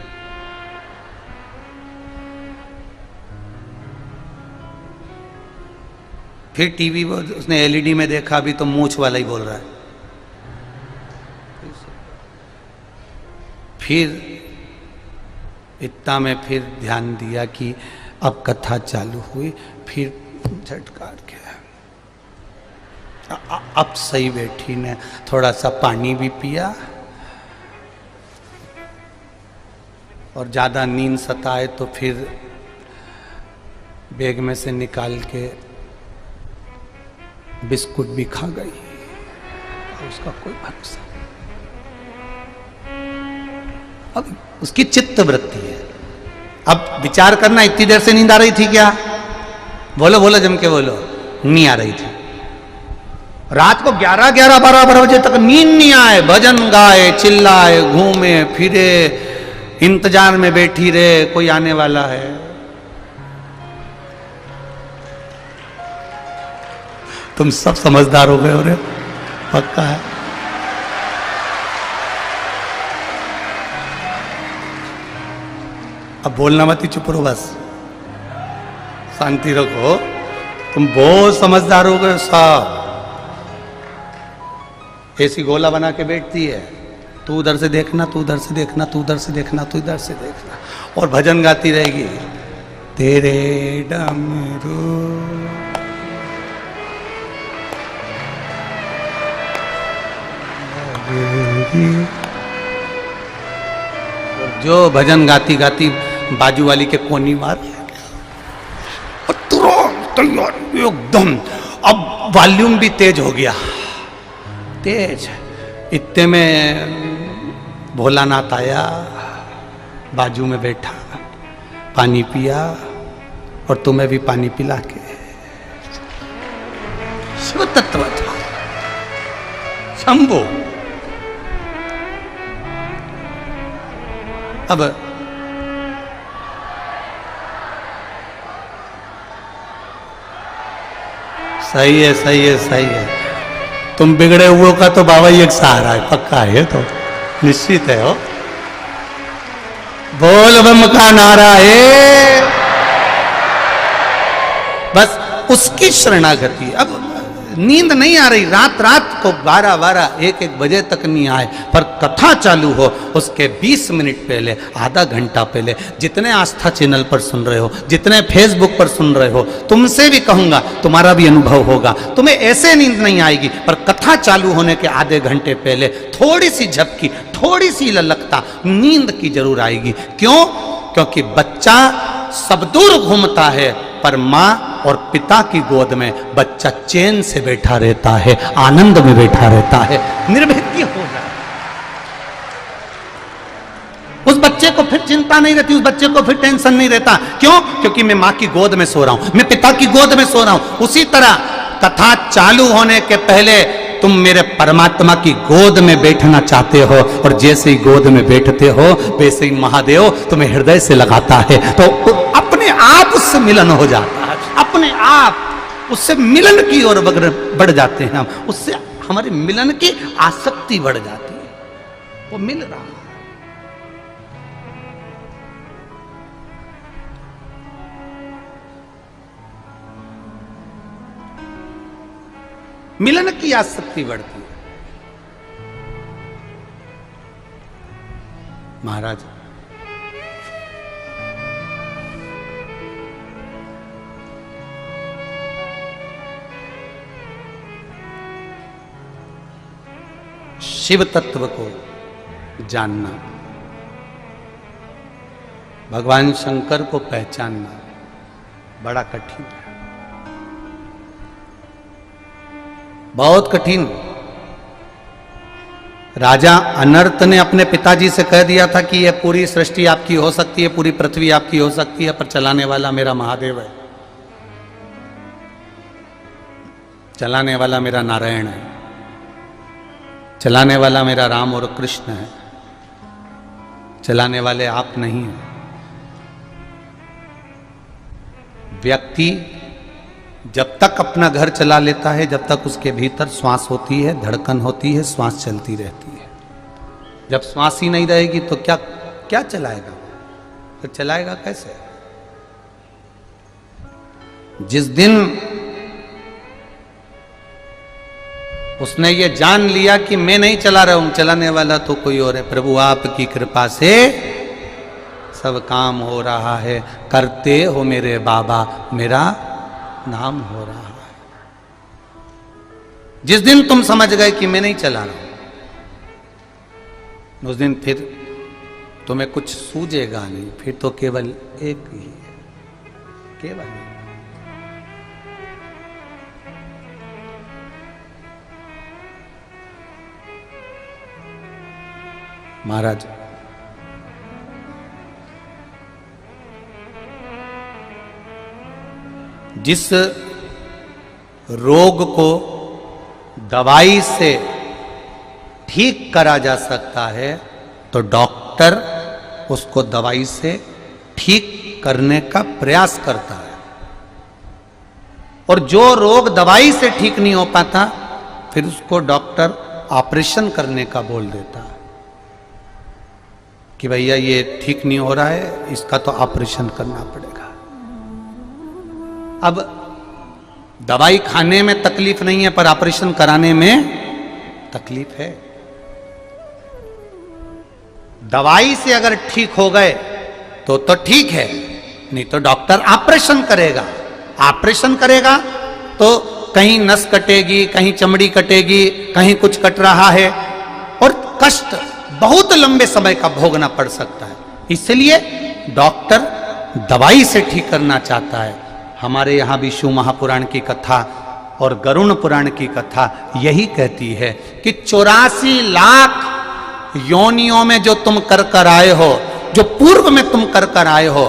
फिर टीवी उसने एलईडी में देखा, अभी तो मूंछ वाला ही बोल रहा है। फिर इतना में फिर ध्यान दिया कि अब कथा चालू हुई, फिर झटकार के अब सही बैठी ने थोड़ा सा पानी भी पिया, और ज़्यादा नींद सताए तो फिर बैग में से निकाल के बिस्कुट भी खा गई। उसका कोई भरोसा नहीं। अब उसकी चित्त वृत्ति है। अब विचार करना, इतनी देर से नींद आ रही थी क्या? बोलो बोलो, जम के बोलो। नहीं आ रही थी। रात को 11-12 बजे तक नींद नहीं आए, भजन गाए, चिल्लाए, घूमे फिरे, इंतजार में बैठी रहे कोई आने वाला है। तुम सब समझदार हो गए हो रे, पक्का है। अब बोलना मत ही, चुप रहो, बस शांति रखो। तुम बहुत समझदार हो गए सब। ऐसी गोला बना के बैठती है, तू उधर से देखना, तू उधर से देखना, तू उधर से देखना, तू इधर से देखना, और भजन गाती रहेगी, तेरे डमरू जो भजन गाती गाती बाजू वाली के कोनी मार, और तुरंत एकदम अब वॉल्यूम भी तेज हो गया, तेज। इतने में भोलानाथ आया, बाजू में बैठा, पानी पिया, और तुम्हें भी पानी पिला के शिव तत्व था, शंभु। अब सही है, सही है, सही है। तुम बिगड़े हुओं का तो बाबा ही एक सहारा है, पक्का है, तो निश्चित है। हो बोल बम का नारा है, बस उसकी शरणागति। अब नींद नहीं आ रही, रात रात को 12-12 1-1 बजे तक नहीं आए, पर कथा चालू हो उसके 20 मिनट पहले, आधा घंटा पहले, जितने आस्था चैनल पर सुन रहे हो, जितने फेसबुक पर सुन रहे हो, तुमसे भी कहूंगा, तुम्हारा भी अनुभव होगा। तुम्हें ऐसे नींद नहीं आएगी, पर कथा चालू होने के आधे घंटे पहले थोड़ी सी झपकी, थोड़ी सी ललकता नींद की जरूर आएगी। क्यों? क्योंकि बच्चा सब दूर घूमता है, पर मां और पिता की गोद में बच्चा चैन से बैठा रहता है, आनंद में बैठा रहता है, निर्भीक हो जाता है। उस बच्चे को फिर चिंता नहीं रहती, उस बच्चे को फिर टेंशन नहीं रहता। क्यों? क्योंकि मैं मां की गोद में सो रहा हूं, मैं पिता की गोद में सो रहा हूं। उसी तरह कथा चालू होने के पहले तुम मेरे परमात्मा की गोद में बैठना चाहते हो, और जैसे ही गोद में बैठते हो वैसे ही महादेव तुम्हें हृदय से लगाता है, तो अपने आप उससे मिलन हो जाता है, अपने आप उससे मिलन की ओर बढ़ जाते हैं हम, उससे हमारी मिलन की आसक्ति बढ़ जाती है। वो मिल रहा है। मिलन की आसक्ति बढ़ती है। महाराज शिव तत्व को जानना, भगवान शंकर को पहचानना बड़ा कठिन है, बहुत कठिन। राजा अनर्त ने अपने पिताजी से कह दिया था कि यह पूरी सृष्टि आपकी हो सकती है, पूरी पृथ्वी आपकी हो सकती है, पर चलाने वाला मेरा महादेव है, चलाने वाला मेरा नारायण है, चलाने वाला मेरा राम और कृष्ण है, चलाने वाले आप नहीं हैं। व्यक्ति जब तक अपना घर चला लेता है, जब तक उसके भीतर श्वास होती है, धड़कन होती है, श्वास चलती रहती है। जब श्वास ही नहीं रहेगी तो क्या क्या चलाएगा? फिर चलाएगा कैसे? जिस दिन उसने ये जान लिया कि मैं नहीं चला रहा हूं, चलाने वाला तो कोई और है, प्रभु आपकी कृपा से सब काम हो रहा है, करते हो मेरे बाबा, मेरा नाम हो रहा है। जिस दिन तुम समझ गए कि मैं नहीं चला रहा हूं, उस दिन फिर तुम्हें कुछ सूझेगा नहीं, फिर तो केवल एक ही है, केवल एक। महाराज जिस रोग को दवाई से ठीक करा जा सकता है, तो डॉक्टर उसको दवाई से ठीक करने का प्रयास करता है, और जो रोग दवाई से ठीक नहीं हो पाता, फिर उसको डॉक्टर ऑपरेशन करने का बोल देता है कि भैया ये ठीक नहीं हो रहा है, इसका तो ऑपरेशन करना पड़ेगा। अब दवाई खाने में तकलीफ नहीं है, पर ऑपरेशन कराने में तकलीफ है। दवाई से अगर ठीक हो गए तो ठीक है, नहीं तो डॉक्टर ऑपरेशन करेगा। ऑपरेशन करेगा तो कहीं नस कटेगी, कहीं चमड़ी कटेगी, कहीं कुछ कट रहा है, और कष्ट बहुत लंबे समय का भोगना पड़ सकता है। इसलिए डॉक्टर दवाई से ठीक करना चाहता है। हमारे यहाँ भी शिव महापुराण की कथा और गरुण पुराण की कथा यही कहती है कि 84 लाख योनियों में जो तुम कर आए हो, जो पूर्व में तुम कर आए हो,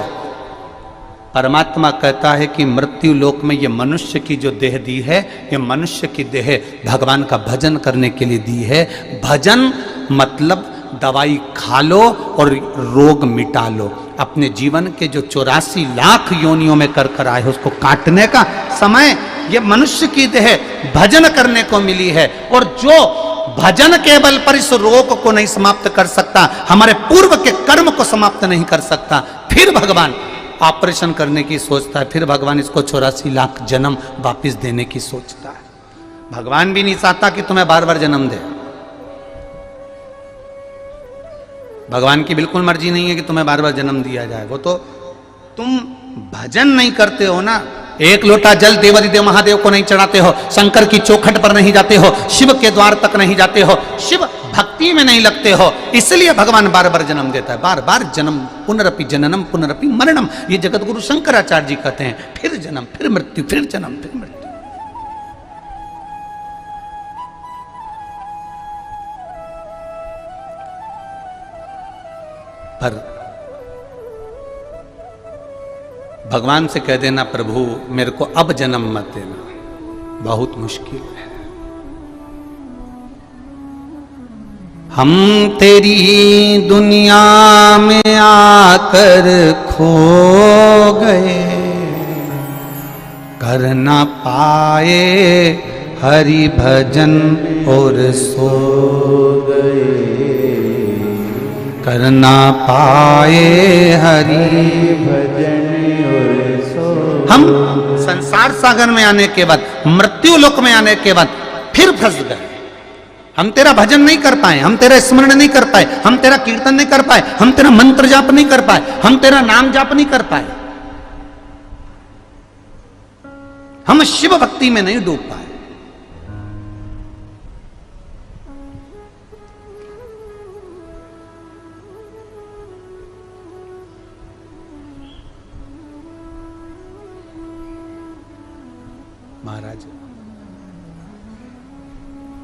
परमात्मा कहता है कि मृत्यु लोक में ये मनुष्य की जो देह दी है, ये मनुष्य की देह भगवान का भजन करने के लिए दी है। भजन मतलब दवाई खा लो और रोग मिटा लो। अपने जीवन के जो 84 लाख योनियों में कर कर आए उसको काटने का समय ये मनुष्य की देह भजन करने को मिली है। और जो भजन के बल पर इस रोग को नहीं समाप्त कर सकता, हमारे पूर्व के कर्म को समाप्त नहीं कर सकता, फिर भगवान ऑपरेशन करने की सोचता है, फिर भगवान इसको 84 लाख जन्म वापिस देने की सोचता है। भगवान भी नहीं चाहता कि तुम्हें बार बार जन्म दे। भगवान की बिल्कुल मर्जी नहीं है कि तुम्हें बार बार जन्म दिया जाए। वो तो तुम भजन नहीं करते हो ना। एक लोटा जल देवादिदेव महादेव को नहीं चढ़ाते हो, शंकर की चौखट पर नहीं जाते हो, शिव के द्वार तक नहीं जाते हो, शिव भक्ति में नहीं लगते हो, इसलिए भगवान बार बार जन्म देता है। बार बार जन्म, पुनरपि जननम पुनरपि मरणम, ये जगत गुरु शंकराचार्य जी कहते हैं। फिर जन्म, फिर मृत्यु, फिर जन्म, फिर मृत्यु। पर भगवान से कह देना प्रभु मेरे को अब जन्म मत देना, बहुत मुश्किल है। हम तेरी दुनिया में आकर खो गए, कर ना पाए हरि भजन और सो गए, कर ना पाए हरि भजन और सो। हम संसार सागर में आने के बाद, मृत्यु लोक में आने के बाद फिर फंस गए। हम तेरा भजन नहीं कर पाए, हम तेरा स्मरण नहीं कर पाए, हम तेरा कीर्तन नहीं कर पाए, हम तेरा मंत्र जाप नहीं कर पाए, हम तेरा नाम जाप नहीं कर पाए, हम शिव भक्ति में नहीं डूब पाए। महाराज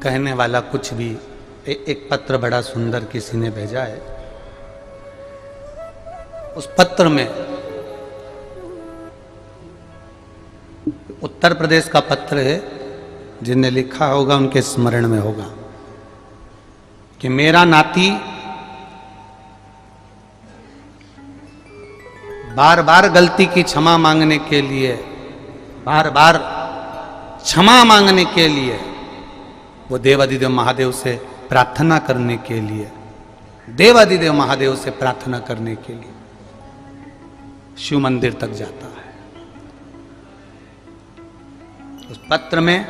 कहने वाला कुछ भी, एक पत्र बड़ा सुंदर किसी ने भेजा है। उस पत्र में, उत्तर प्रदेश का पत्र है, जिनने लिखा होगा उनके स्मरण में होगा कि मेरा नाती बार बार गलती की क्षमा मांगने के लिए, बार बार क्षमा मांगने के लिए, वो देवादिदेव महादेव से प्रार्थना करने के लिए, देवादिदेव महादेव से प्रार्थना करने के लिए शिव मंदिर तक जाता है। उस पत्र में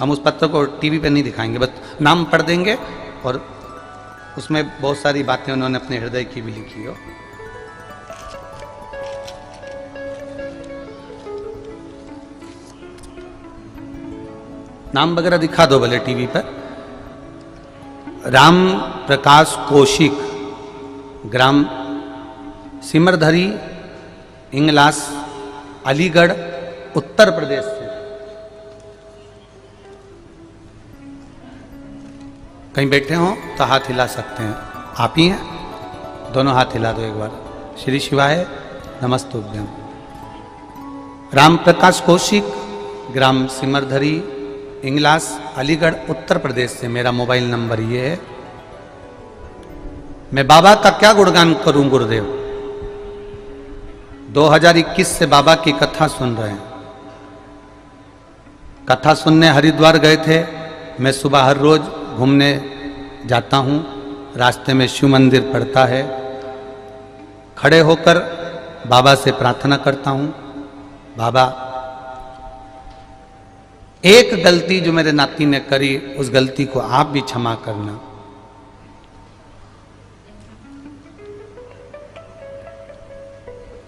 हम उस पत्र को टीवी पे नहीं दिखाएंगे, बस नाम पढ़ देंगे और उसमें बहुत सारी बातें उन्होंने अपने हृदय की भी लिखी हो। नाम वगैरह दिखा दो भले टीवी पर। राम प्रकाश कौशिक, ग्राम सिमरधरी, इंगलास, अलीगढ़, उत्तर प्रदेश से। कहीं बैठे हो तो हाथ हिला सकते हैं। आप ही हैं? दोनों हाथ हिला दो एक बार। श्री शिवाय नमस्तुभ्यम। राम प्रकाश कौशिक, ग्राम सिमरधरी, इंगलास, अलीगढ़, उत्तर प्रदेश से। मेरा मोबाइल नंबर ये है। मैं बाबा का क्या गुणगान करूं गुरुदेव। 2021 से बाबा की कथा सुन रहे हैं। कथा सुनने हरिद्वार गए थे। मैं सुबह हर रोज घूमने जाता हूं, रास्ते में शिव मंदिर पड़ता है। खड़े होकर बाबा से प्रार्थना करता हूं, बाबा एक गलती जो मेरे नाती ने करी, उस गलती को आप भी क्षमा करना।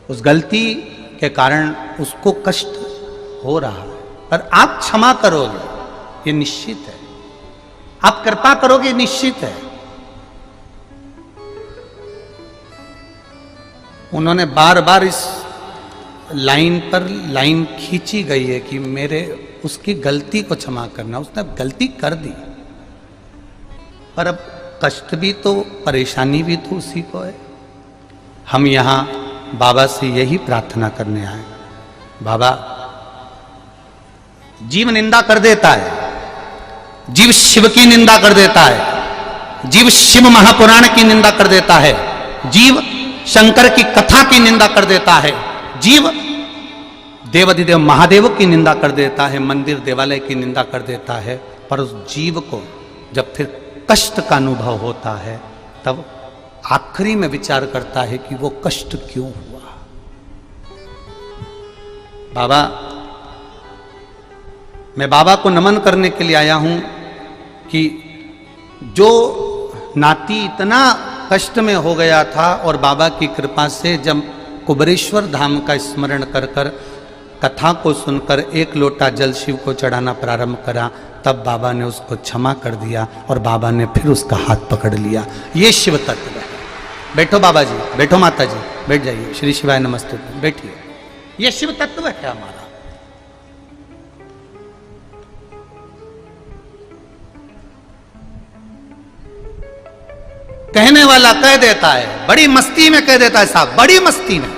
उस गलती के कारण उसको कष्ट हो रहा है, पर आप क्षमा करोगे ये निश्चित है, आप कृपा करोगे निश्चित है। उन्होंने बार बार इस लाइन पर लाइन खींची गई है कि मेरे उसकी गलती को क्षमा करना। उसने गलती कर दी, पर अब कष्ट भी तो, परेशानी भी तो उसी को है। हम यहाँ बाबा से यही प्रार्थना करने आए। बाबा, जीव निंदा कर देता है, जीव शिव की निंदा कर देता है, जीव शिव महापुराण की निंदा कर देता है, जीव शंकर की कथा की निंदा कर देता है, जीव देवाधिदेव महादेव की निंदा कर देता है, मंदिर देवालय की निंदा कर देता है। पर उस जीव को जब फिर कष्ट का अनुभव होता है तब आखिरी में विचार करता है कि वो कष्ट क्यों हुआ। बाबा, मैं बाबा को नमन करने के लिए आया हूं कि जो नाती इतना कष्ट में हो गया था और बाबा की कृपा से जब कुबरेश्वर धाम का स्मरण कर कर कथा को सुनकर एक लोटा जल शिव को चढ़ाना प्रारंभ करा, तब बाबा ने उसको क्षमा कर दिया और बाबा ने फिर उसका हाथ पकड़ लिया। ये शिव तत्व है। बैठो बाबा जी, बैठो माता जी, बैठ जाइए। श्री शिवाय नमस्ते, बैठिए। ये शिव तत्व है हमारा। कहने वाला कह देता है, बड़ी मस्ती में कह देता है साहब, बड़ी मस्ती में,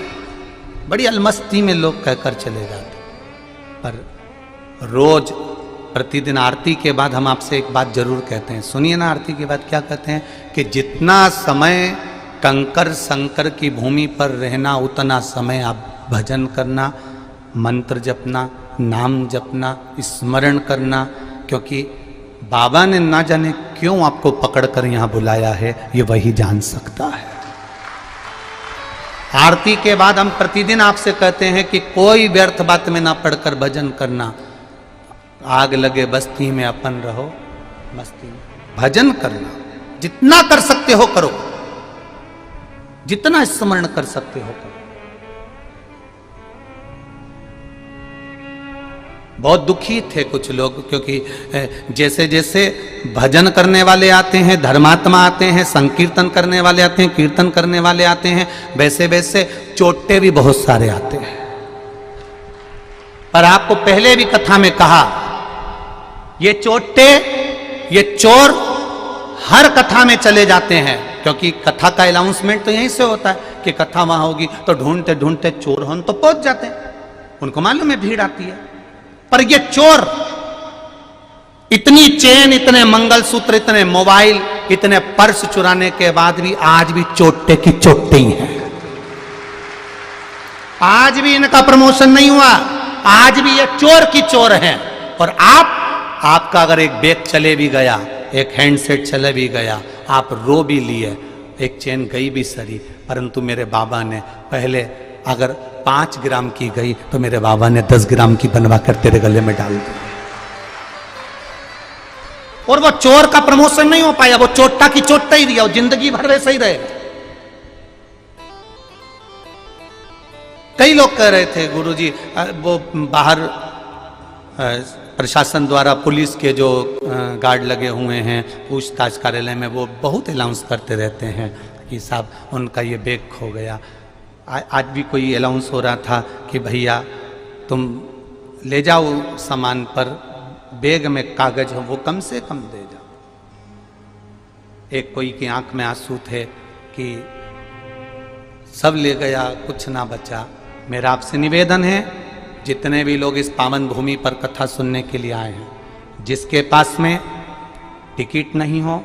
बड़ी अलमस्ती में लोग कहकर चले जाते। पर रोज प्रतिदिन आरती के बाद हम आपसे एक बात जरूर कहते हैं, सुनिए ना। आरती के बाद क्या कहते हैं कि जितना समय कंकर संकर की भूमि पर रहना, उतना समय आप भजन करना, मंत्र जपना, नाम जपना, स्मरण करना, क्योंकि बाबा ने ना जाने क्यों आपको पकड़कर यहां बुलाया है, ये वही जान सकता है। आरती के बाद हम प्रतिदिन आपसे कहते हैं कि कोई व्यर्थ बात में ना पढ़कर भजन करना। आग लगे बस्ती में अपन रहो मस्ती में। भजन करना जितना कर सकते हो करो, जितना स्मरण कर सकते हो करो। बहुत दुखी थे कुछ लोग, क्योंकि जैसे जैसे भजन करने वाले आते हैं, धर्मात्मा आते हैं, संकीर्तन करने वाले आते हैं, कीर्तन करने वाले आते हैं, वैसे वैसे चोटे भी बहुत सारे आते हैं। पर आपको पहले भी कथा में कहा, ये चोटे, ये चोर हर कथा में चले जाते हैं, क्योंकि कथा का अनाउंसमेंट तो यहीं से होता है कि कथा वहां होगी, तो ढूंढते ढूंढते चोर हम तो पहुंच जाते हैं। उनको मालूम है भीड़ आती है। पर ये चोर इतनी चेन, इतने मंगलसूत्र, इतने मोबाइल, इतने पर्स चुराने के बाद भी आज भी चोटे की चोटे ही है। आज भी इनका प्रमोशन नहीं हुआ, आज भी ये चोर की चोर हैं। और आपका अगर एक बैग चले भी गया, एक हैंडसेट चले भी गया, आप रो भी लिए, एक चेन गई भी सरी, परंतु मेरे बाबा ने पहले अगर 5 ग्राम की गई तो मेरे बाबा ने 10 ग्राम की बनवा कर तेरे गले में डाल दी। और वो चोर का प्रमोशन नहीं हो पाया, वो चोटा की चोटा ही दिया, वो जिंदगी भर वैसे ही रहे। कई लोग कह रहे थे गुरुजी, वो बाहर प्रशासन द्वारा पुलिस के जो गार्ड लगे हुए हैं पूछताछ कार्यालय में, वो बहुत अनाउंस करते रहते हैं कि साहब उनका ये बैग खो गया। आज भी कोई अनाउंस हो रहा था कि भैया तुम ले जाओ सामान, पर बैग में कागज हो वो कम से कम दे जाओ। एक कोई की आंख में आंसू थे कि सब ले गया, कुछ ना बचा। मेरा आपसे निवेदन है, जितने भी लोग इस पावन भूमि पर कथा सुनने के लिए आए हैं, जिसके पास में टिकट नहीं हो,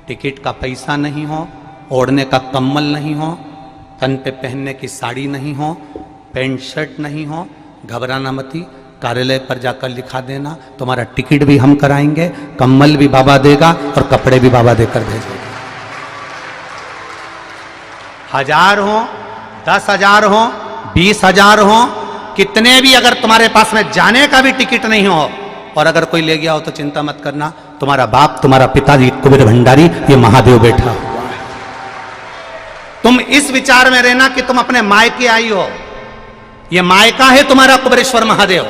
टिकट का पैसा नहीं हो, ओढ़ने का कम्बल नहीं हो, तन पे पहनने की साड़ी नहीं हो, पैंट शर्ट नहीं हो, घबराना मती, कार्यालय पर जाकर लिखा देना, तुम्हारा टिकट भी हम कराएंगे, कम्बल भी बाबा देगा और कपड़े भी बाबा देकर भेजेगा। 1000 हो, 10,000 हो, 20,000 हो, कितने भी, अगर तुम्हारे पास में जाने का भी टिकट नहीं हो और अगर कोई ले गया हो तो चिंता मत करना, तुम्हारा बाप, तुम्हारा पिताजी कुबेर भंडारी, ये महादेव बैठा हुआ है। तुम इस विचार में रहना कि तुम अपने मायके आई हो, ये मायका है तुम्हारा कुबेरेश्वर महादेव।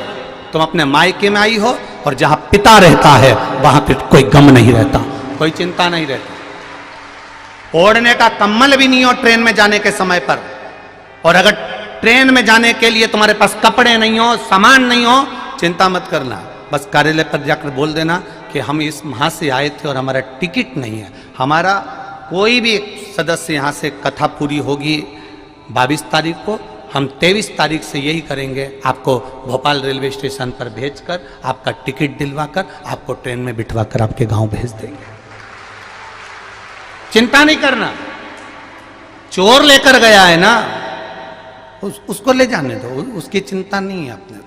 तुम अपने मायके में आई हो और जहां पिता रहता है वहां पे कोई गम नहीं रहता, कोई चिंता नहीं रहती। ओढ़ने का कम्बल भी नहीं हो ट्रेन में जाने के समय पर, और अगर ट्रेन में जाने के लिए तुम्हारे पास कपड़े नहीं हो, सामान नहीं हो, चिंता मत करना, बस कार्यालय पर जाकर बोल देना कि हम इस वहाँ से आए थे और हमारा टिकट नहीं है। हमारा कोई भी सदस्य यहाँ से कथा पूरी होगी 22 तारीख को, हम 23 तारीख से यही करेंगे, आपको भोपाल रेलवे स्टेशन पर भेजकर आपका टिकट दिलवाकर आपको ट्रेन में बिठवाकर आपके गांव भेज देंगे। चिंता नहीं करना, चोर लेकर गया है ना, उसको ले जाने दो, उसकी चिंता नहीं है अपने को।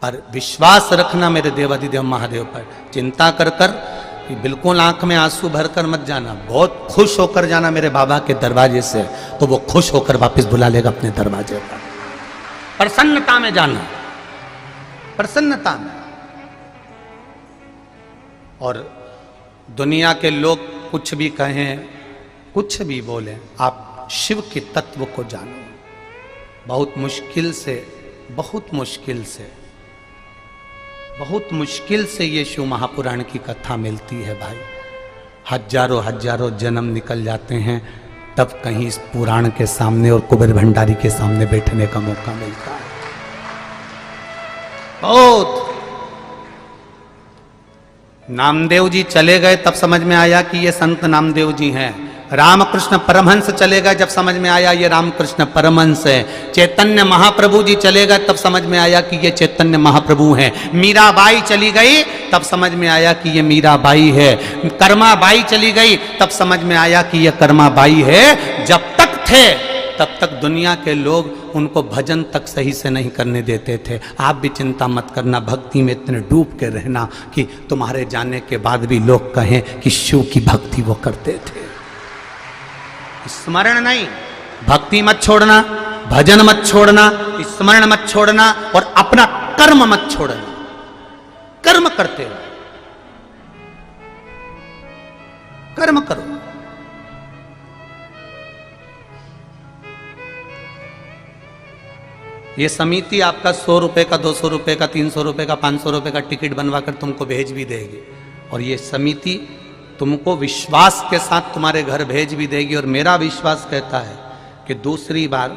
पर विश्वास रखना मेरे देवाधिदेव महादेव पर, चिंता कर कर बिल्कुल आंख में आंसू भरकर मत जाना, बहुत खुश होकर जाना मेरे बाबा के दरवाजे से, तो वो खुश होकर वापस बुला लेगा अपने दरवाजे पर। प्रसन्नता में जाना, प्रसन्नता में। और दुनिया के लोग कुछ भी कहें, कुछ भी बोले, आप शिव के तत्व को जानो। बहुत मुश्किल से, बहुत मुश्किल से, बहुत मुश्किल से ये शिव महापुराण की कथा मिलती है भाई। हजारों हजारों जन्म निकल जाते हैं, तब कहीं इस पुराण के सामने और कुबेर भंडारी के सामने बैठने का मौका मिलता है। बहुत। नामदेव जी चले गए तब समझ में आया कि ये संत नामदेव जी हैं। रामकृष्ण परमहंस चले गए जब समझ में आया ये रामकृष्ण परमहंस है। चैतन्य महाप्रभु जी चले गए तब समझ में आया कि ये चैतन्य महाप्रभु हैं। मीराबाई चली गई तब समझ में आया कि ये मीराबाई है। कर्माबाई चली गई तब समझ में आया कि ये कर्माबाई है। जब तक थे तब तक दुनिया के लोग उनको भजन तक सही से नहीं करने देते थे। आप भी चिंता मत करना, भक्ति में इतने डूब के रहना कि तुम्हारे जाने के बाद भी लोग कहें कि शिव की भक्ति वो करते थे। स्मरण नहीं, भक्ति मत छोड़ना, भजन मत छोड़ना, स्मरण मत छोड़ना और अपना कर्म मत छोड़ना। कर्म करते हो, कर्म करो। ये समिति आपका 100 रुपए का, 200 रुपए का, 300 रुपए का, 500 रुपए का टिकट बनवाकर तुमको भेज भी देगी। और ये समिति तुमको विश्वास के साथ तुम्हारे घर भेज भी देगी। और मेरा विश्वास कहता है कि दूसरी बार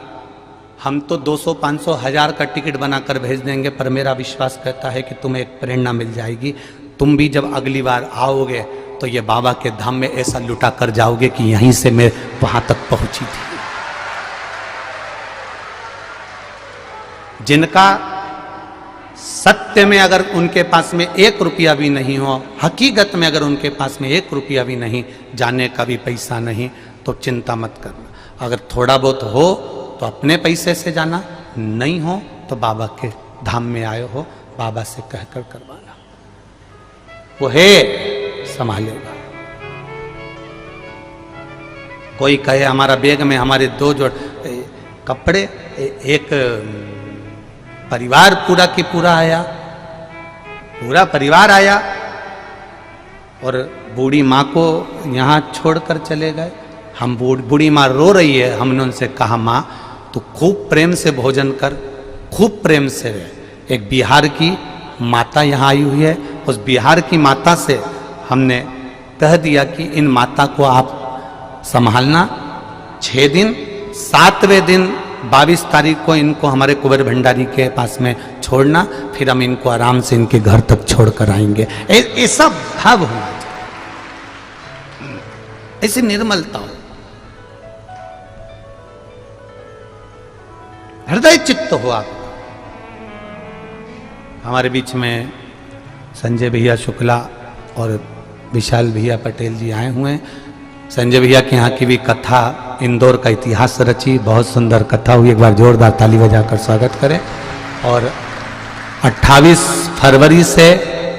हम तो 200, 500, 1000 का टिकट बनाकर भेज देंगे, पर मेरा विश्वास कहता है कि तुम्हें एक प्रेरणा मिल जाएगी। तुम भी जब अगली बार आओगे तो ये बाबा के धाम में ऐसा लुटा कर जाओगे कि यहीं से मैं वहां तक पहुंची थी। जिनका सत्य में अगर उनके पास में 1 रुपया भी नहीं हो, हकीकत में अगर उनके पास में 1 रुपया भी नहीं, जाने का भी पैसा नहीं, तो चिंता मत करना। अगर थोड़ा बहुत हो तो अपने पैसे से जाना, नहीं हो तो बाबा के धाम में आए हो, बाबा से कहकर करवाना। वो है संभालेगा। कोई कहे हमारा बैग में हमारे 2 जोड़ कपड़े, एक परिवार पूरा की पूरा आया, पूरा परिवार आया और बूढ़ी माँ को यहाँ छोड़कर चले गए। हम बूढ़ी माँ रो रही है, हमने उनसे कहा माँ तू खूब प्रेम से भोजन कर, खूब प्रेम से रह। एक बिहार की माता यहाँ आई हुई है, उस बिहार की माता से हमने कह दिया कि इन माता को आप संभालना 6 दिन, 7वें दिन 22 तारीख को इनको हमारे कुबेर भंडारी के पास में छोड़ना, फिर हम इनको आराम से इनके घर तक छोड़कर आएंगे। ऐसा भाव होना चाहिए, ऐसी निर्मलता हो, हृदय चित्त हो आप। हमारे बीच में संजय भैया शुक्ला और विशाल भैया पटेल जी आए हुए हैं। संजय भैया के यहाँ की भी कथा, इंदौर का इतिहास रची, बहुत सुंदर कथा हुई। एक बार जोरदार ताली बजाकर स्वागत करें। और 28 फरवरी से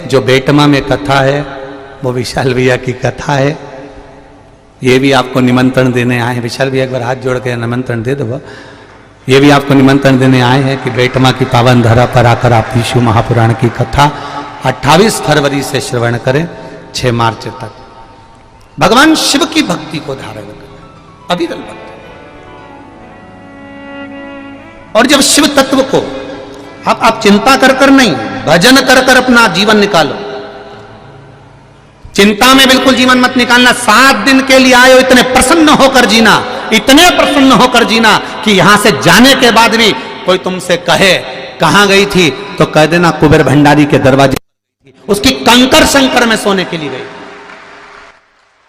जो बेटमा में कथा है वो विशाल भैया की कथा है। ये भी आपको निमंत्रण देने आए हैं। विशाल भैया एक बार हाथ जोड़ के निमंत्रण दे दो। ये भी आपको निमंत्रण देने आए हैं कि बेटमा की पावन धरा पर आकर आप शिव महापुराण की कथा 28 फरवरी से श्रवण करें 6 मार्च तक। भगवान शिव की भक्ति को धारण करें, अविरल भक्ति। और जब शिव तत्व को आप चिंता कर कर नहीं, भजन कर कर अपना जीवन निकालो। चिंता में बिल्कुल जीवन मत निकालना। 7 दिन के लिए आए हो, इतने प्रसन्न होकर जीना, इतने प्रसन्न होकर जीना कि यहां से जाने के बाद भी कोई तुमसे कहे कहां गई थी तो कह देना कुबेर भंडारी के दरवाजे, उसकी कंकर संकर में सोने के लिए गई।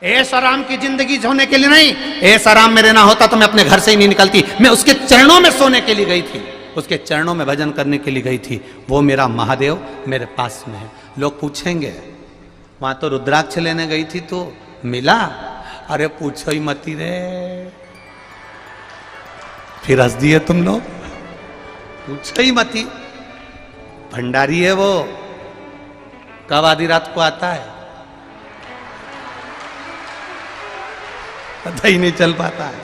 ऐश आराम की जिंदगी होने के लिए नहीं। ऐश आराम में रहना होता तो मैं अपने घर से ही नहीं निकलती, मैं उसके चरणों में सोने के लिए गई थी, उसके चरणों में भजन करने के लिए गई थी। वो मेरा महादेव मेरे पास में है। लोग पूछेंगे वहां तो रुद्राक्ष लेने गई थी तो मिला? अरे पूछो ही मती रे, फिर हंस दिए तुम लोग, पूछो ही मती। भंडारी है वो, कब आधी रात को आता है पता ही नहीं चल पाता है,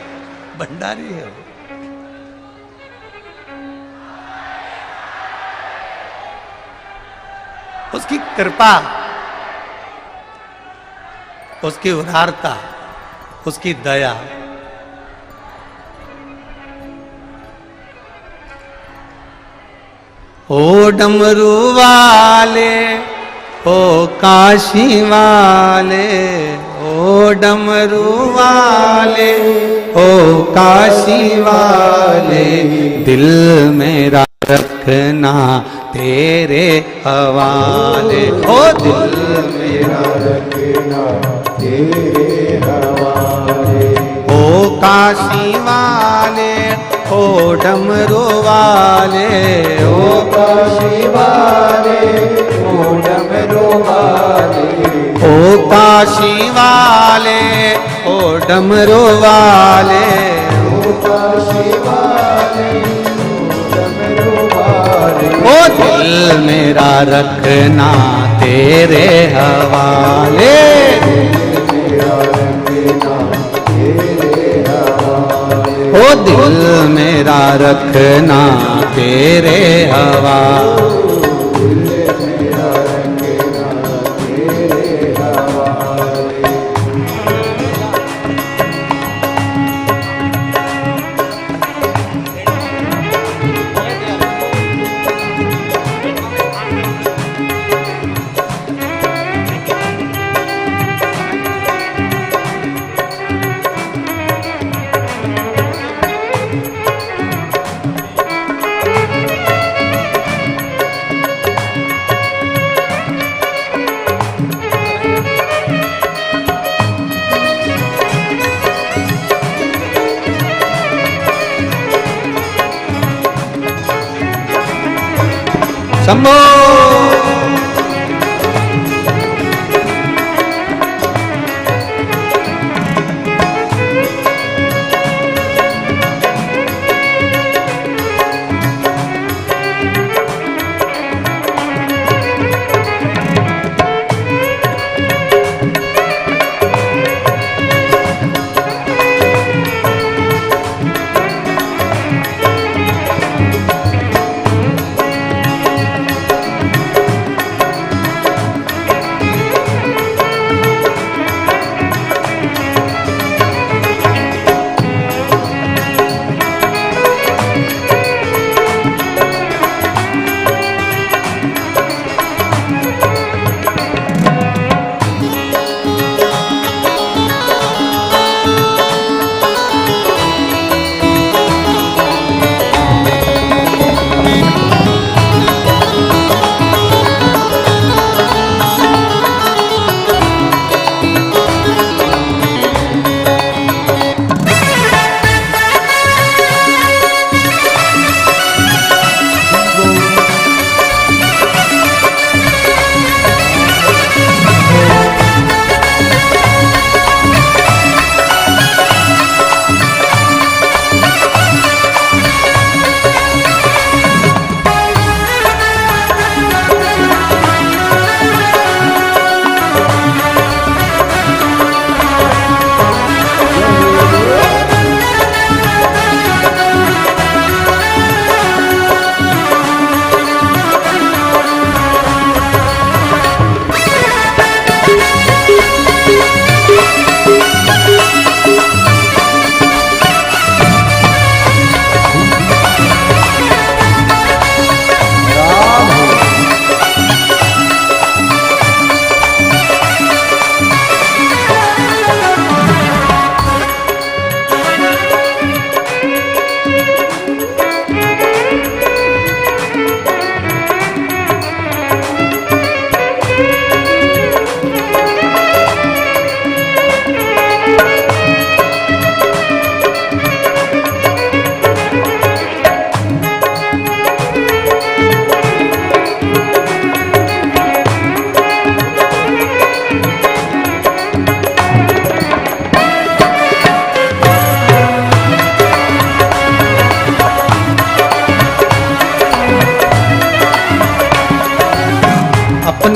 भंडारी है वो। उसकी कृपा, उसकी उदारता, उसकी दया, ओ डमरू वाले, ओ काशी वाले, ओ डमरू वाले, ओ काशी वाले, दिल मेरा रखना तेरे हवाले, ओ दिल मेरा रखना तेरे हवाले। ओ काशी वाले, ओ डमरू वाले, ओ काशी वाले, ओ डमरू वाले, ओ काशी वाले, ओ डमरू वाले, ओ काशी वाले, ओ डमरू वाले, ओ दिल मेरा रखना तेरे हवाले, मेरा रखना तेरे हवाले। ओ दिल मेरा रखना तेरे हवाले। मेरा रखना तेरे हवाले। शंभो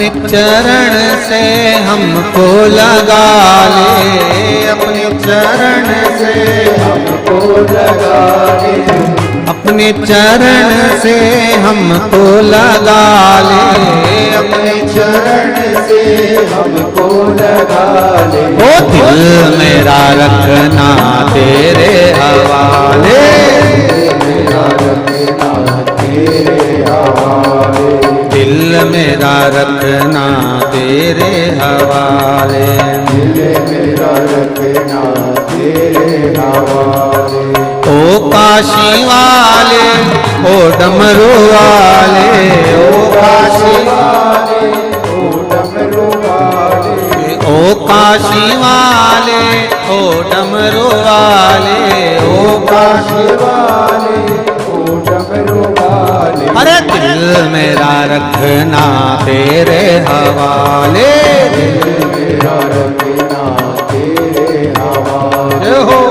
अपने चरण से हमको लगा ले, अपने चरण से हमको लगा ले, अपने चरण से हमको लगा ले, अपने चरण से हमको लगा ले। ओ दिल मेरा रखना तेरे हवाले, मेरा रखना तेरे हवाले, दिल मेरा रखना तेरे हवाले। दिल मेरा रखना तेरे हवाले। ओ काशी वाले, ओ डमरू वाले, ओ काशी वाले, ओ डमरू वाले, ओ काशी वाले, ओ डमरू वाले, ओ काशी वाले, ओ डमरू वाले। अरे दिल मेरा रखना तेरे हवाले, दिल मेरा रखना तेरे हवाले। हो।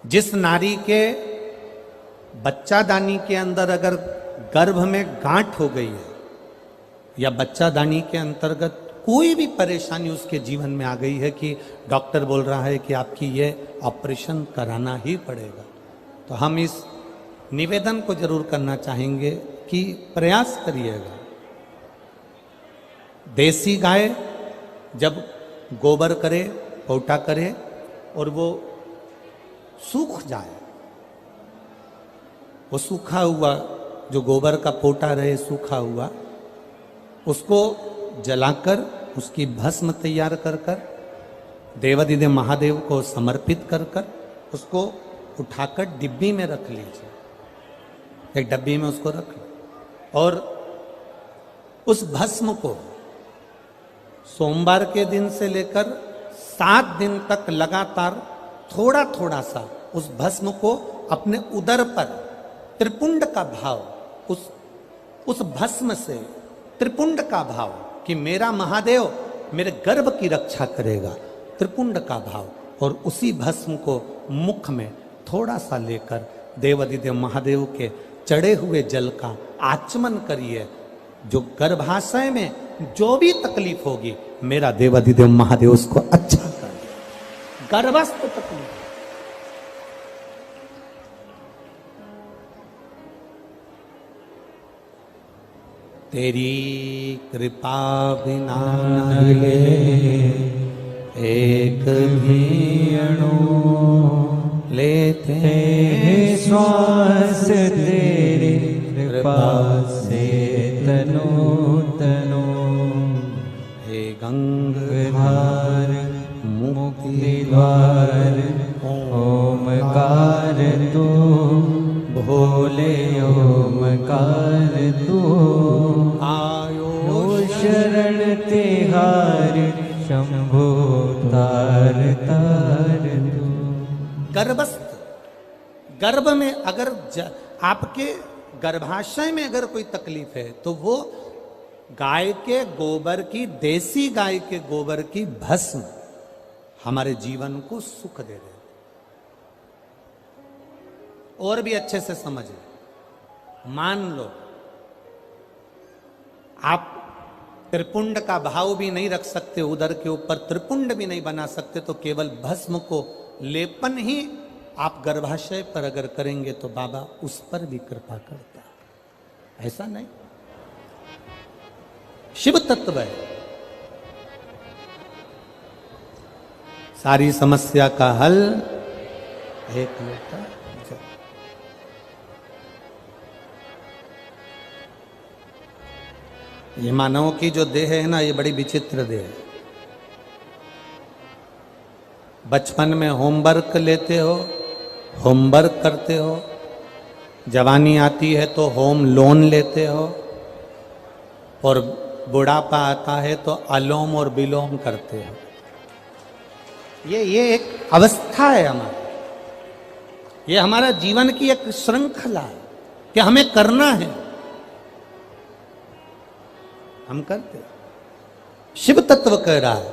जिस नारी के बच्चादानी के अंदर अगर गर्भ में गांठ हो गई है या बच्चादानी के अंतर्गत कोई भी परेशानी उसके जीवन में आ गई है कि डॉक्टर बोल रहा है कि आपकी ये ऑपरेशन कराना ही पड़ेगा, तो हम इस निवेदन को जरूर करना चाहेंगे कि प्रयास करिएगा। देसी गाय जब गोबर करे, पोटा करे और वो सूख जाए, वो सूखा हुआ जो गोबर का पोटा रहे सूखा हुआ, उसको जलाकर उसकी भस्म तैयार कर कर देवादिदेव महादेव को समर्पित कर कर उसको उठाकर डिब्बी में रख लीजिए। एक डब्बी में उसको रख लो और उस भस्म को सोमवार के दिन से लेकर 7 दिन तक लगातार थोड़ा थोड़ा सा उस भस्म को अपने उदर पर त्रिपुंड का भाव, उस भस्म से त्रिपुंड का भाव कि मेरा महादेव मेरे गर्भ की रक्षा करेगा, त्रिपुंड का भाव, और उसी भस्म को मुख में थोड़ा सा लेकर देवादिदेव महादेव के चढ़े हुए जल का आचमन करिए। जो गर्भाशय में जो भी तकलीफ होगी मेरा देवादिदेव महादेव उसको अच्छा कर दे। गर्भस्थ तकलीफ तेरी कृपा बिना न ले एक भी अणु लेते श्वास तेरी कृपा से तनो तनो। हे गंगाधर मुक्ति द्वार ओमकार तू भोले ओमकार तू। आयो शरण तिहार शंभो तार तार तू। गर्भस्थ, गर्भ में अगर आपके गर्भाशय में अगर कोई तकलीफ है तो वो गाय के गोबर की, देसी गाय के गोबर की भस्म हमारे जीवन को सुख दे देती। और भी अच्छे से समझे, मान लो आप त्रिपुंड का भाव भी नहीं रख सकते, उदर के ऊपर त्रिपुंड भी नहीं बना सकते, तो केवल भस्म को लेपन ही आप गर्भाशय पर अगर करेंगे तो बाबा उस पर भी कृपा करता है। ऐसा नहीं, शिव तत्व है। सारी समस्या का हल एक लोटा जल। ये मानव की जो देह है ना, ये बड़ी विचित्र देह है। बचपन में होमवर्क लेते हो, होमवर्क करते हो, जवानी आती है तो होम लोन लेते हो, और बुढ़ापा आता है तो अलोम और विलोम करते हो। ये एक अवस्था है हमारी, ये हमारा जीवन की एक श्रृंखला है कि हमें करना है, हम करते हैं। शिव तत्व कह रहा है,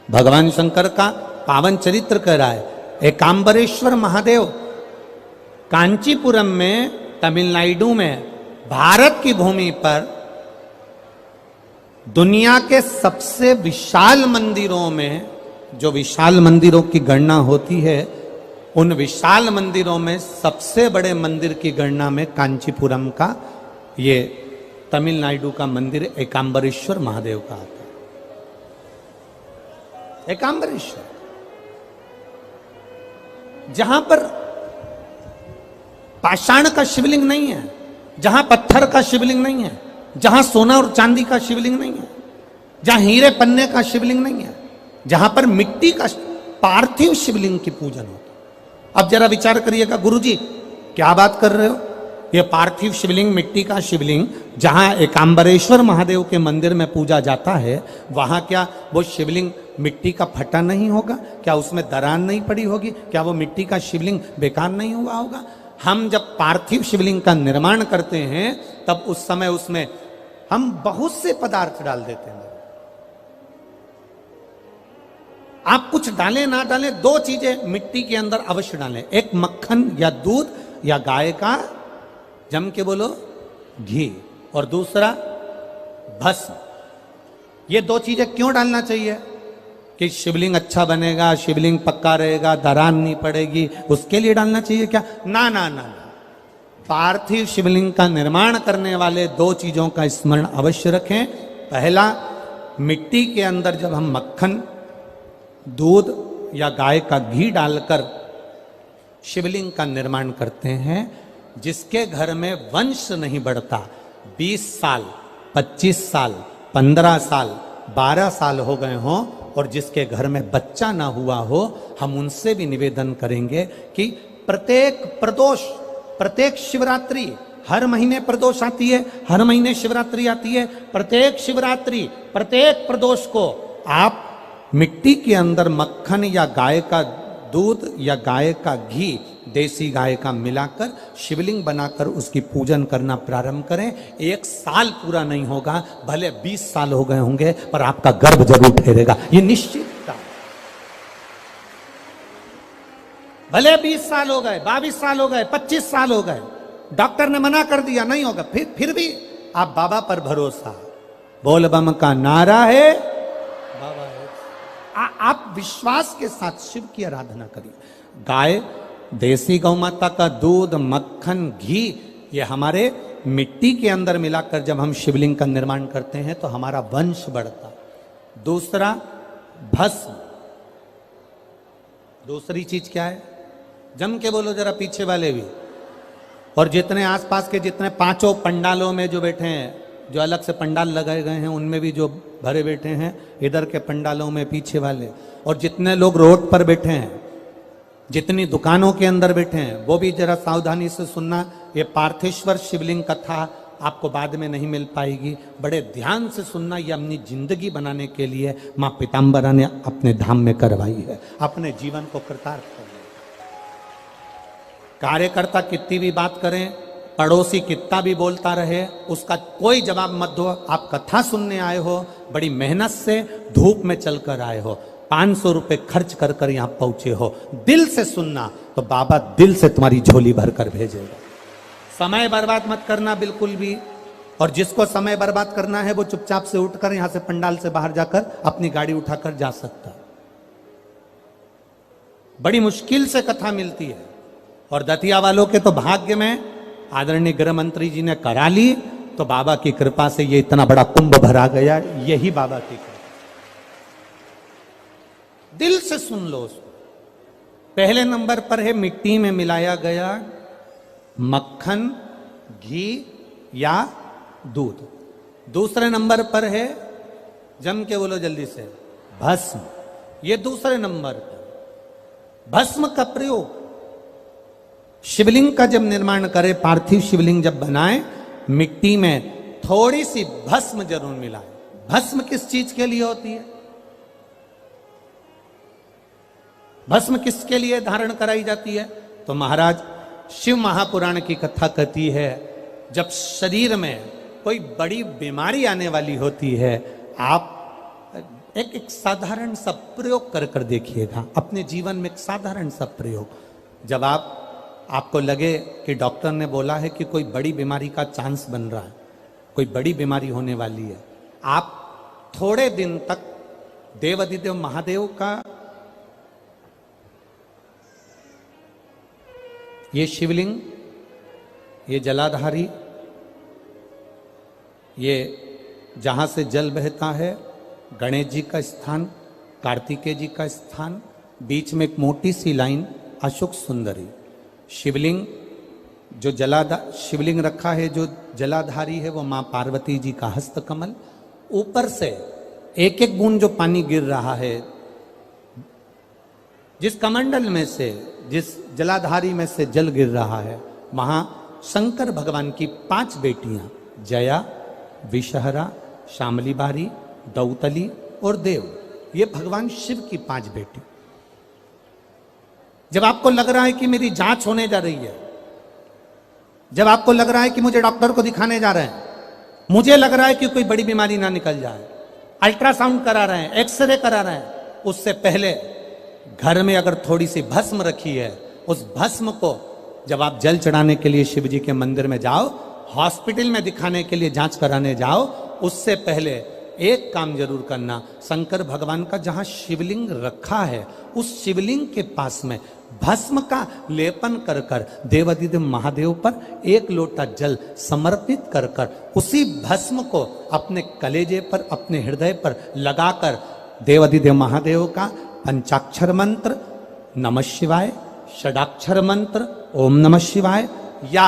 भगवान शंकर का पावन चरित्र कह रहा है। एकांबरेश्वर महादेव कांचीपुरम में, तमिलनाडु में, भारत की भूमि पर दुनिया के सबसे विशाल मंदिरों में, जो विशाल मंदिरों की गणना होती है, उन विशाल मंदिरों में सबसे बड़े मंदिर की गणना में कांचीपुरम का, ये तमिलनाडु का मंदिर एकांबरेश्वर महादेव का आता है। एकांबरेश्वर, जहां पर पाषाण का शिवलिंग नहीं है, जहां पत्थर का शिवलिंग नहीं है, जहां सोना और चांदी का शिवलिंग नहीं है, जहां हीरे पन्ने का शिवलिंग नहीं है, जहां पर मिट्टी का पार्थिव शिवलिंग की पूजन होता। अब जरा विचार करिएगा, गुरुजी क्या बात कर रहे हो? ये पार्थिव शिवलिंग, मिट्टी का शिवलिंग, जहां एकांबरेश्वर महादेव के मंदिर में पूजा जाता है, वहां क्या वो शिवलिंग मिट्टी का फटा नहीं होगा? क्या उसमें दरार नहीं पड़ी होगी? क्या वो मिट्टी का शिवलिंग बेकार नहीं हुआ होगा? हम जब पार्थिव शिवलिंग का निर्माण करते हैं तब उस समय उसमें हम बहुत से पदार्थ डाल देते हैं। आप कुछ डालें ना डालें, दो चीजें मिट्टी के अंदर अवश्य डालें, एक मक्खन या दूध या गाय का, जम के बोलो, घी, और दूसरा भस्म। ये दो चीजें क्यों डालना चाहिए? कि शिवलिंग अच्छा बनेगा, शिवलिंग पक्का रहेगा, दरार नहीं पड़ेगी, उसके लिए डालना चाहिए क्या? ना ना ना, पार्थिव शिवलिंग का निर्माण करने वाले दो चीजों का स्मरण अवश्य रखें। पहला, मिट्टी के अंदर जब हम मक्खन, दूध या गाय का घी डालकर शिवलिंग का निर्माण करते हैं, जिसके घर में वंश नहीं बढ़ता, 20 साल, 25 साल, 15 साल, 12 साल हो गए हों, और जिसके घर में बच्चा ना हुआ हो, हम उनसे भी निवेदन करेंगे कि प्रत्येक प्रदोष, प्रत्येक शिवरात्रि, हर महीने प्रदोष आती है, हर महीने शिवरात्रि आती है, प्रत्येक शिवरात्रि, प्रत्येक प्रदोष को आप मिट्टी के अंदर मक्खन या गाय का दूध या गाय का घी, देसी गाय का मिलाकर शिवलिंग बनाकर उसकी पूजन करना प्रारंभ करें। 1 साल पूरा नहीं होगा, भले 20 साल हो गए होंगे, पर आपका गर्भ जरूर ठहरेगा, ये निश्चित। भले 20 साल हो गए, 22 साल हो गए, 25 साल हो गए, डॉक्टर ने मना कर दिया नहीं होगा, फिर भी आप बाबा पर भरोसा, बोल बम का नारा है, बाबा है। आप विश्वास के साथ शिव की आराधना करिए। गाय, देसी गौ माता का दूध, मक्खन, घी, ये हमारे मिट्टी के अंदर मिलाकर जब हम शिवलिंग का निर्माण करते हैं तो हमारा वंश बढ़ता। दूसरा भस्म, दूसरी चीज क्या है? जम के बोलो जरा पीछे वाले भी, और जितने आसपास के जितने पांचों पंडालों में जो बैठे हैं, जो अलग से पंडाल लगाए गए हैं उनमें भी जो भरे बैठे हैं, इधर के पंडालों में पीछे वाले, और जितने लोग रोड पर बैठे हैं, जितनी दुकानों के अंदर बैठे हैं, वो भी जरा सावधानी से सुनना। ये पार्थेश्वर शिवलिंग कथा आपको बाद में नहीं मिल पाएगी, बड़े ध्यान से सुनना। ये अपनी जिंदगी बनाने के लिए मां पीताम्बरा ने अपने धाम में करवाई है, अपने जीवन को कृतार्थ करने। कार्यकर्ता कितनी भी बात करें, पड़ोसी कितना भी बोलता रहे, उसका कोई जवाब मत दो। आप कथा सुनने आए हो, बड़ी मेहनत से धूप में चलकर आए हो, 500 रुपए खर्च कर कर यहां पहुंचे हो, दिल से सुनना तो बाबा दिल से तुम्हारी झोली भर कर भेजेगा। समय बर्बाद मत करना बिल्कुल भी। और जिसको समय बर्बाद करना है वो चुपचाप से उठकर यहां से पंडाल से बाहर जाकर अपनी गाड़ी उठाकर जा सकता है। बड़ी मुश्किल से कथा मिलती है, और दतिया वालों के तो भाग्य में आदरणीय गृह मंत्री जी ने करा ली, तो बाबा की कृपा से ये इतना बड़ा कुंभ भरा गया। यही बाबा की कृपा। दिल से सुन लो उसको। पहले नंबर पर है मिट्टी में मिलाया गया मक्खन, घी या दूध। दूसरे नंबर पर है, जम के बोलो जल्दी से, भस्म। ये दूसरे नंबर पर भस्म का प्रयोग। शिवलिंग का जब निर्माण करे, पार्थिव शिवलिंग जब बनाए, मिट्टी में थोड़ी सी भस्म जरूर मिलाए। भस्म किस चीज के लिए होती है? भस्म किसके लिए धारण कराई जाती है? तो महाराज शिव महापुराण की कथा कहती है, जब शरीर में कोई बड़ी बीमारी आने वाली होती है, आप एक साधारण सा प्रयोग कर कर देखिएगा अपने जीवन में। एक साधारण सा प्रयोग। जब आपको लगे कि डॉक्टर ने बोला है कि कोई बड़ी बीमारी का चांस बन रहा है, कोई बड़ी बीमारी होने वाली है, आप थोड़े दिन तक देवाधिदेव महादेव का ये शिवलिंग, ये जलाधारी, ये जहां से जल बहता है, गणेश जी का स्थान, कार्तिकेय जी का स्थान, बीच में एक मोटी सी लाइन अशोक सुंदरी, शिवलिंग जो शिवलिंग रखा है, जो जलाधारी है वो मां पार्वती जी का हस्तकमल, ऊपर से एक एक बूंद जो पानी गिर रहा है, जिस कमंडल में से, जिस जलाधारी में से जल गिर रहा है, वहां शंकर भगवान की 5 बेटियां, जया, विषहरा, शामली बारी, दौतली और देव, ये भगवान शिव की 5 बेटी। जब आपको लग रहा है कि मेरी जांच होने जा रही है, जब आपको लग रहा है कि मुझे डॉक्टर को दिखाने जा रहे हैं, मुझे लग रहा है कि कोई बड़ी बीमारी ना निकल जाए, अल्ट्रासाउंड करा रहे हैं, एक्सरे करा रहे हैं, उससे पहले घर में अगर थोड़ी सी भस्म रखी है, उस भस्म को जब आप जल चढ़ाने के लिए शिव जी के मंदिर में जाओ, हॉस्पिटल में दिखाने के लिए जांच कराने जाओ, उससे पहले एक काम जरूर करना, शंकर भगवान का जहां शिवलिंग रखा है, उस शिवलिंग के पास में भस्म का लेपन कर कर देवाधिदेव महादेव पर 1 लोटा जल समर्पित कर कर उसी भस्म को अपने कलेजे पर, अपने हृदय पर लगाकर देवाधिदेव महादेव का पंचाक्षर मंत्र नमः शिवाय, षडाक्षर मंत्र ओम नमः शिवाय या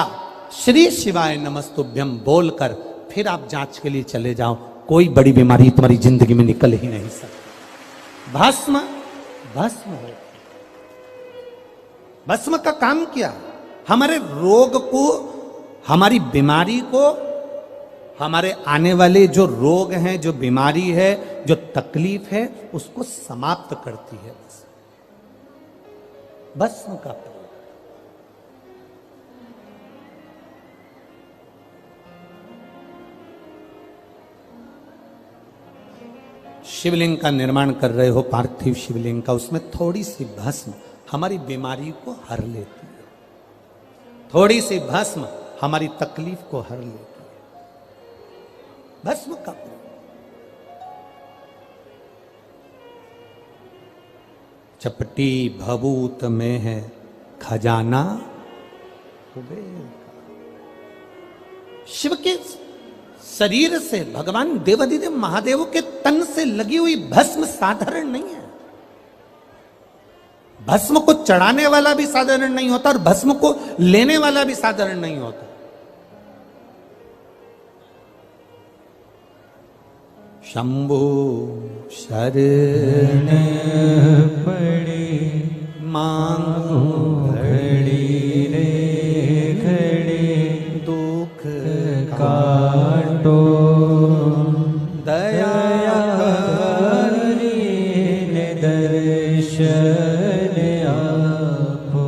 श्री शिवाय नमस्तुभ्यम बोलकर फिर आप जांच के लिए चले जाओ। कोई बड़ी बीमारी तुम्हारी जिंदगी में निकल ही नहीं सकती। भस्म भस्म हो। भस्म का काम क्या? हमारे रोग को, हमारी बीमारी को, हमारे आने वाले जो रोग हैं, जो बीमारी है, जो तकलीफ है, उसको समाप्त करती है। भस्म का प्रयोग। शिवलिंग का निर्माण कर रहे हो, पार्थिव शिवलिंग का, उसमें थोड़ी सी भस्म हमारी बीमारी को हर लेती है, थोड़ी सी भस्म हमारी तकलीफ को हर लेती है। भस्म का प्रयोग। चपटी भभूत में है खजाना कुबेर का। शिव के शरीर से, भगवान देवाधिदेव महादेव के तन से लगी हुई भस्म साधारण नहीं है। भस्म को चढ़ाने वाला भी साधारण नहीं होता और भस्म को लेने वाला भी साधारण नहीं होता। शंभु शरण पड़ी मांगो घड़ी रे घड़ी दुख काटो दया दर्शन आपो।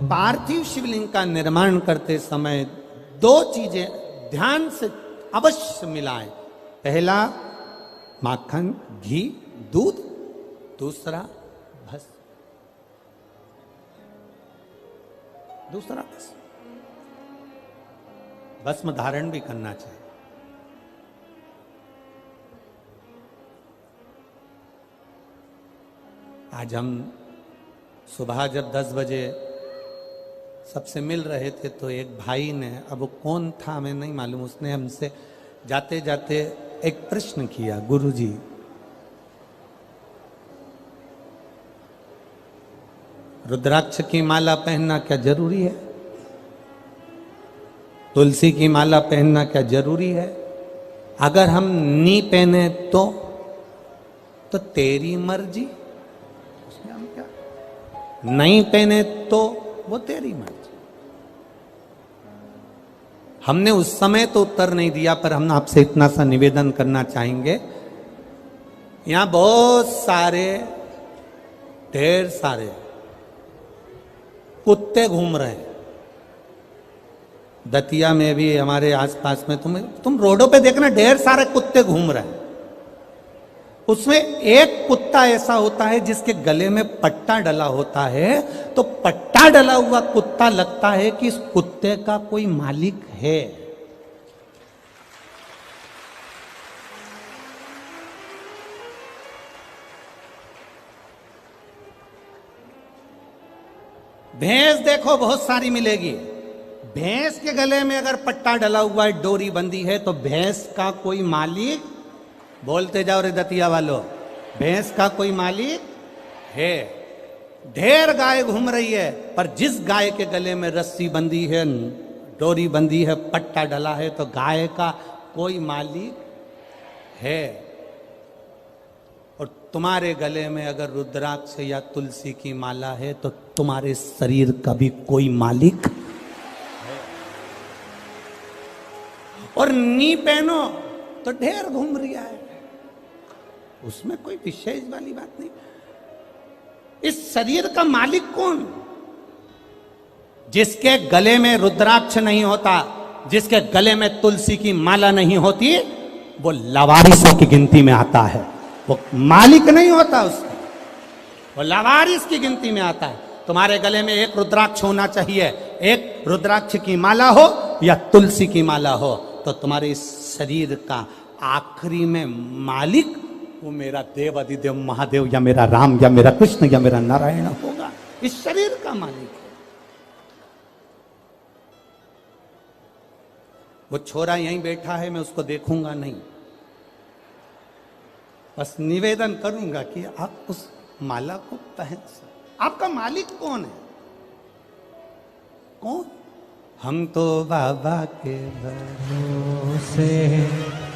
पार्थिव शिवलिंग का निर्माण करते समय दो चीजें ध्यान से अवश्य मिलाएं। पहला माखन, घी, दूध, दूसरा भस्म, दूसरा भस्म। भस्म धारण भी करना चाहिए। आज हम सुबह जब 10 बजे सबसे मिल रहे थे तो एक भाई ने, अब वो कौन था हमें नहीं मालूम, उसने हमसे जाते जाते एक प्रश्न किया, गुरुजी रुद्राक्ष की माला पहनना क्या जरूरी है? तुलसी की माला पहनना क्या जरूरी है? अगर हम नहीं पहने तो तेरी मर्जी। उसमें हम क्या, नहीं पहने तो वो तेरी मर्जी। हमने उस समय तो उत्तर नहीं दिया, पर हम आपसे इतना सा निवेदन करना चाहेंगे। यहां बहुत सारे, ढेर सारे कुत्ते घूम रहे हैं। दतिया में भी, हमारे आसपास में, तुम रोडों पे देखना, ढेर सारे कुत्ते घूम रहे हैं। उसमें एक कुत्ता ऐसा होता है जिसके गले में पट्टा डला होता है, तो पट्टा डला हुआ कुत्ता लगता है कि इस कुत्ते का कोई मालिक है। भैंस देखो बहुत सारी मिलेगी। भैंस के गले में अगर पट्टा डला हुआ है, डोरी बंधी है, तो भैंस का कोई मालिक, बोलते जाओ रे दतिया वालों, भैंस का कोई मालिक है। ढेर गाय घूम रही है, पर जिस गाय के गले में रस्सी बंधी है, डोरी बंधी है, पट्टा डला है, तो गाय का कोई मालिक है। और तुम्हारे गले में अगर रुद्राक्ष या तुलसी की माला है, तो तुम्हारे शरीर का भी कोई मालिक है। और नी पहनो तो ढेर घूम रही है, उसमें कोई विशेष वाली बात नहीं। इस शरीर का मालिक कौन? जिसके गले में रुद्राक्ष नहीं होता, जिसके गले में तुलसी की माला नहीं होती, वो लावारिसों की गिनती में आता है। वो मालिक नहीं होता उसका, वो लावारिस की गिनती में आता है। तुम्हारे गले में एक रुद्राक्ष होना चाहिए। एक रुद्राक्ष की माला हो या तुलसी की माला हो, तो तुम्हारे इस शरीर का आखिरी में मालिक वो मेरा देव अधिदेव महादेव, या मेरा राम, या मेरा कृष्ण, या मेरा नारायण होगा। इस शरीर का मालिक है। वो छोरा यहीं बैठा है, मैं उसको देखूंगा नहीं, बस निवेदन करूंगा कि आप उस माला को पहन सकते। आपका मालिक कौन है? कौन? हम तो बाबा के भरोसे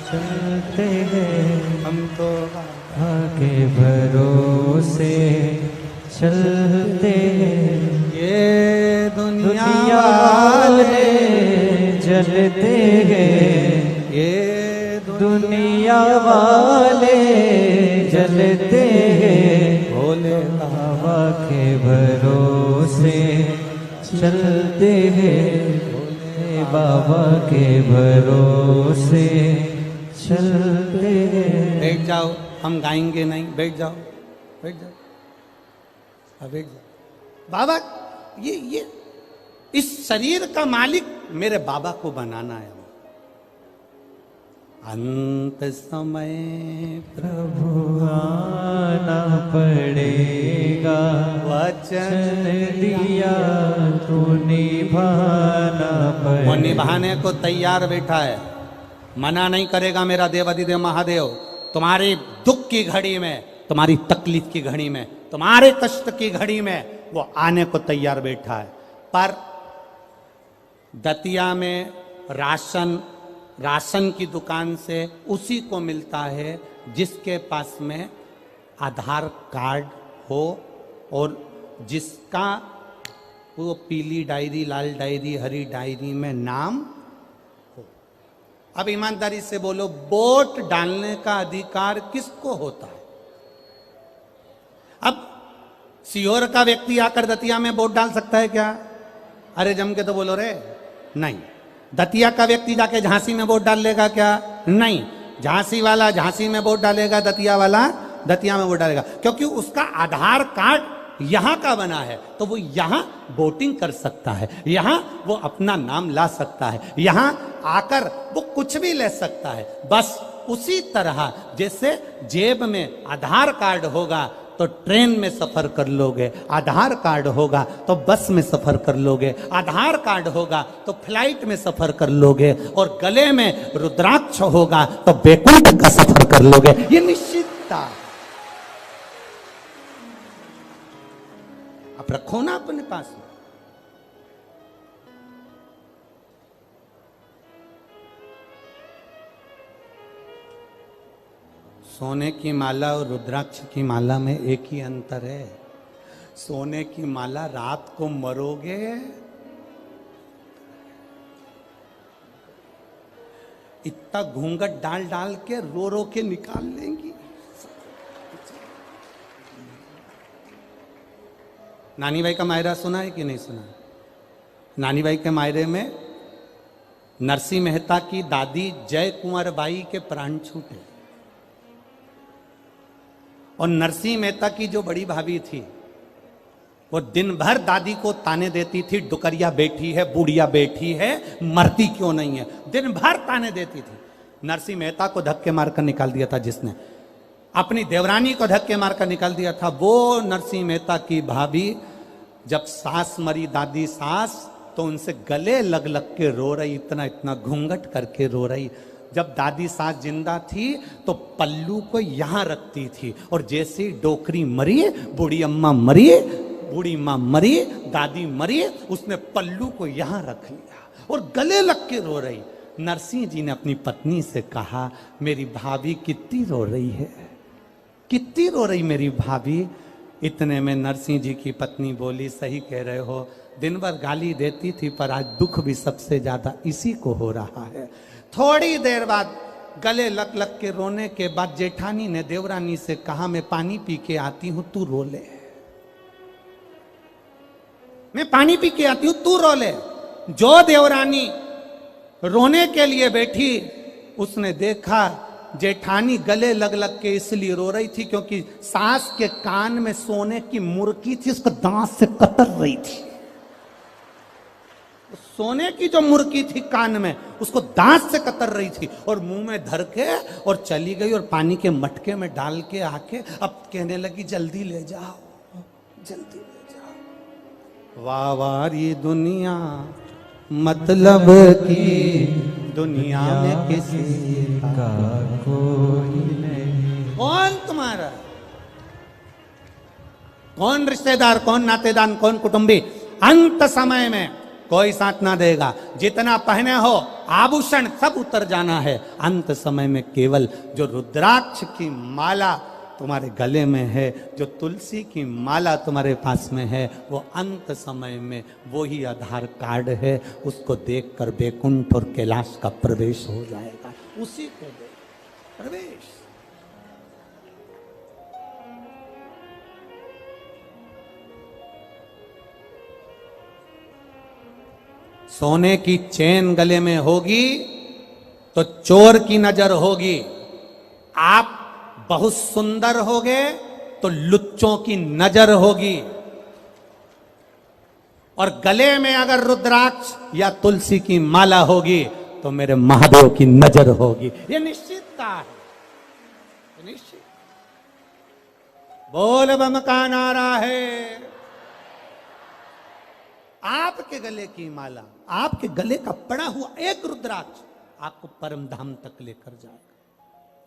चलते हैं, हम तो बाबा के भरोसे चलते हैं। ये दुनिया वाले जलते हैं, ये दुनिया वाले जलते हैं। भोले बाबा के भरोसे चलते हैं, भोले बाबा के भरोसे चलते हैं। बैठ जाओ, हम गाएंगे नहीं, बैठ जाओ, बैठ जाओ, हाँ बैठ जाओ। बाबा ये इस शरीर का मालिक मेरे बाबा को बनाना है। अंत समय प्रभु आना पड़ेगा, वचन दिया तो निभाना पड़ेगा। वो निभाने को तैयार बैठा है, मना नहीं करेगा मेरा देवाधिदेव महादेव। तुम्हारी दुख की घड़ी में, तुम्हारी तकलीफ की घड़ी में, तुम्हारे कष्ट की घड़ी में वो आने को तैयार बैठा है। पर दतिया में राशन की दुकान से उसी को मिलता है जिसके पास में आधार कार्ड हो और जिसका वो पीली डायरी, लाल डायरी, हरी डायरी में नाम हो। अब ईमानदारी से बोलो, वोट डालने का अधिकार किसको होता है? अब सीहोर का व्यक्ति आकर दतिया में वोट डाल सकता है क्या? अरे जम के तो बोलो रे, नहीं। दतिया का व्यक्ति जाके झांसी में वोट डाल लेगा क्या? नहीं। झांसी वाला झांसी में वोट डालेगा, दतिया वाला दतिया में वोट डालेगा, क्योंकि उसका आधार कार्ड यहां का बना है, तो वो यहां वोटिंग कर सकता है, यहां वो अपना नाम ला सकता है, यहां आकर वो कुछ भी ले सकता है। बस उसी तरह जैसे जेब में आधार कार्ड होगा तो ट्रेन में सफर कर लोगे, आधार कार्ड होगा तो बस में सफर कर लोगे, आधार कार्ड होगा तो फ्लाइट में सफर कर लोगे, और गले में रुद्राक्ष होगा तो बैकुंठ का सफर कर लोगे। ये निश्चितता। अब रखो ना अपने पास में। सोने की माला और रुद्राक्ष की माला में एक ही अंतर है। सोने की माला रात को मरोगे, इतना घूंघट डाल डाल के रो रो के निकाल लेंगी। नानी भाई का मायरा सुना है कि नहीं सुना? नानी भाई के मायरे में नरसिंह मेहता की दादी जय कुंवर बाई के प्राण छूटे, और नरसिंह मेहता की जो बड़ी भाभी थी वो दिन भर दादी को ताने देती थी, डुकरिया बैठी है, बुढ़िया बैठी है, मरती क्यों नहीं है, दिन भर ताने देती थी। नरसिंह मेहता को धक्के मारकर निकाल दिया था जिसने, अपनी देवरानी को धक्के मारकर निकाल दिया था, वो नरसिंह मेहता की भाभी। जब सास मरी, दादी सास, तो उनसे गले लग लग के रो रही, इतना इतना घूंघट करके रो रही। जब दादी सास जिंदा थी तो पल्लू को यहां रखती थी, और जैसे ही डोकरी मरी, बूढ़ी अम्मा मरी, बूढ़ी माँ मरी, दादी मरी, उसने पल्लू को यहां रख लिया और गले लग के रो रही। नरसिंह जी ने अपनी पत्नी से कहा, मेरी भाभी कितनी रो रही है, कितनी रो रही मेरी भाभी। इतने में नरसिंह जी की पत्नी बोली, सही कह रहे हो, दिन भर गाली देती थी पर आज दुख भी सबसे ज्यादा इसी को हो रहा है। थोड़ी देर बाद गले लग लग के रोने के बाद जेठानी ने देवरानी से कहा, मैं पानी पी के आती हूं, तू रो ले। मैं पानी पी के आती हूं, तू रो ले। जो देवरानी रोने के लिए बैठी, उसने देखा जेठानी गले लग लग के इसलिए रो रही थी क्योंकि सास के कान में सोने की मुर्की थी, उसको दांत से कतर रही थी। सोने की जो मुर्की थी कान में, उसको दांत से कतर रही थी, और मुंह में धर के और चली गई, और पानी के मटके में डाल के आके अब कहने लगी, जल्दी ले जाओ, जल्दी ले जाओ। वाह वाह ये दुनिया मतलब की दुनिया में किसी का कोई नहीं। कौन तुम्हारा, कौन रिश्तेदार, कौन नातेदार, कौन कुटुंबी, अंत समय में कोई साथ ना देगा। जितना पहने हो आभूषण सब उतर जाना है। अंत समय में केवल जो रुद्राक्ष की माला तुम्हारे गले में है, जो तुलसी की माला तुम्हारे पास में है, वो अंत समय में वो ही आधार कार्ड है। उसको देखकर बैकुंठ और कैलाश का प्रवेश हो जाएगा। उसी को देख प्रवेश। सोने की चेन गले में होगी तो चोर की नजर होगी। आप बहुत सुंदर होगे तो लुच्चों की नजर होगी। और गले में अगर रुद्राक्ष या तुलसी की माला होगी तो मेरे महादेव की नजर होगी। ये निश्चितता है, निश्चित। बोल बम का नारा है। आप आपके गले की माला, आपके गले का पड़ा हुआ एक रुद्राक्ष आपको परम धाम तक लेकर जाएगा,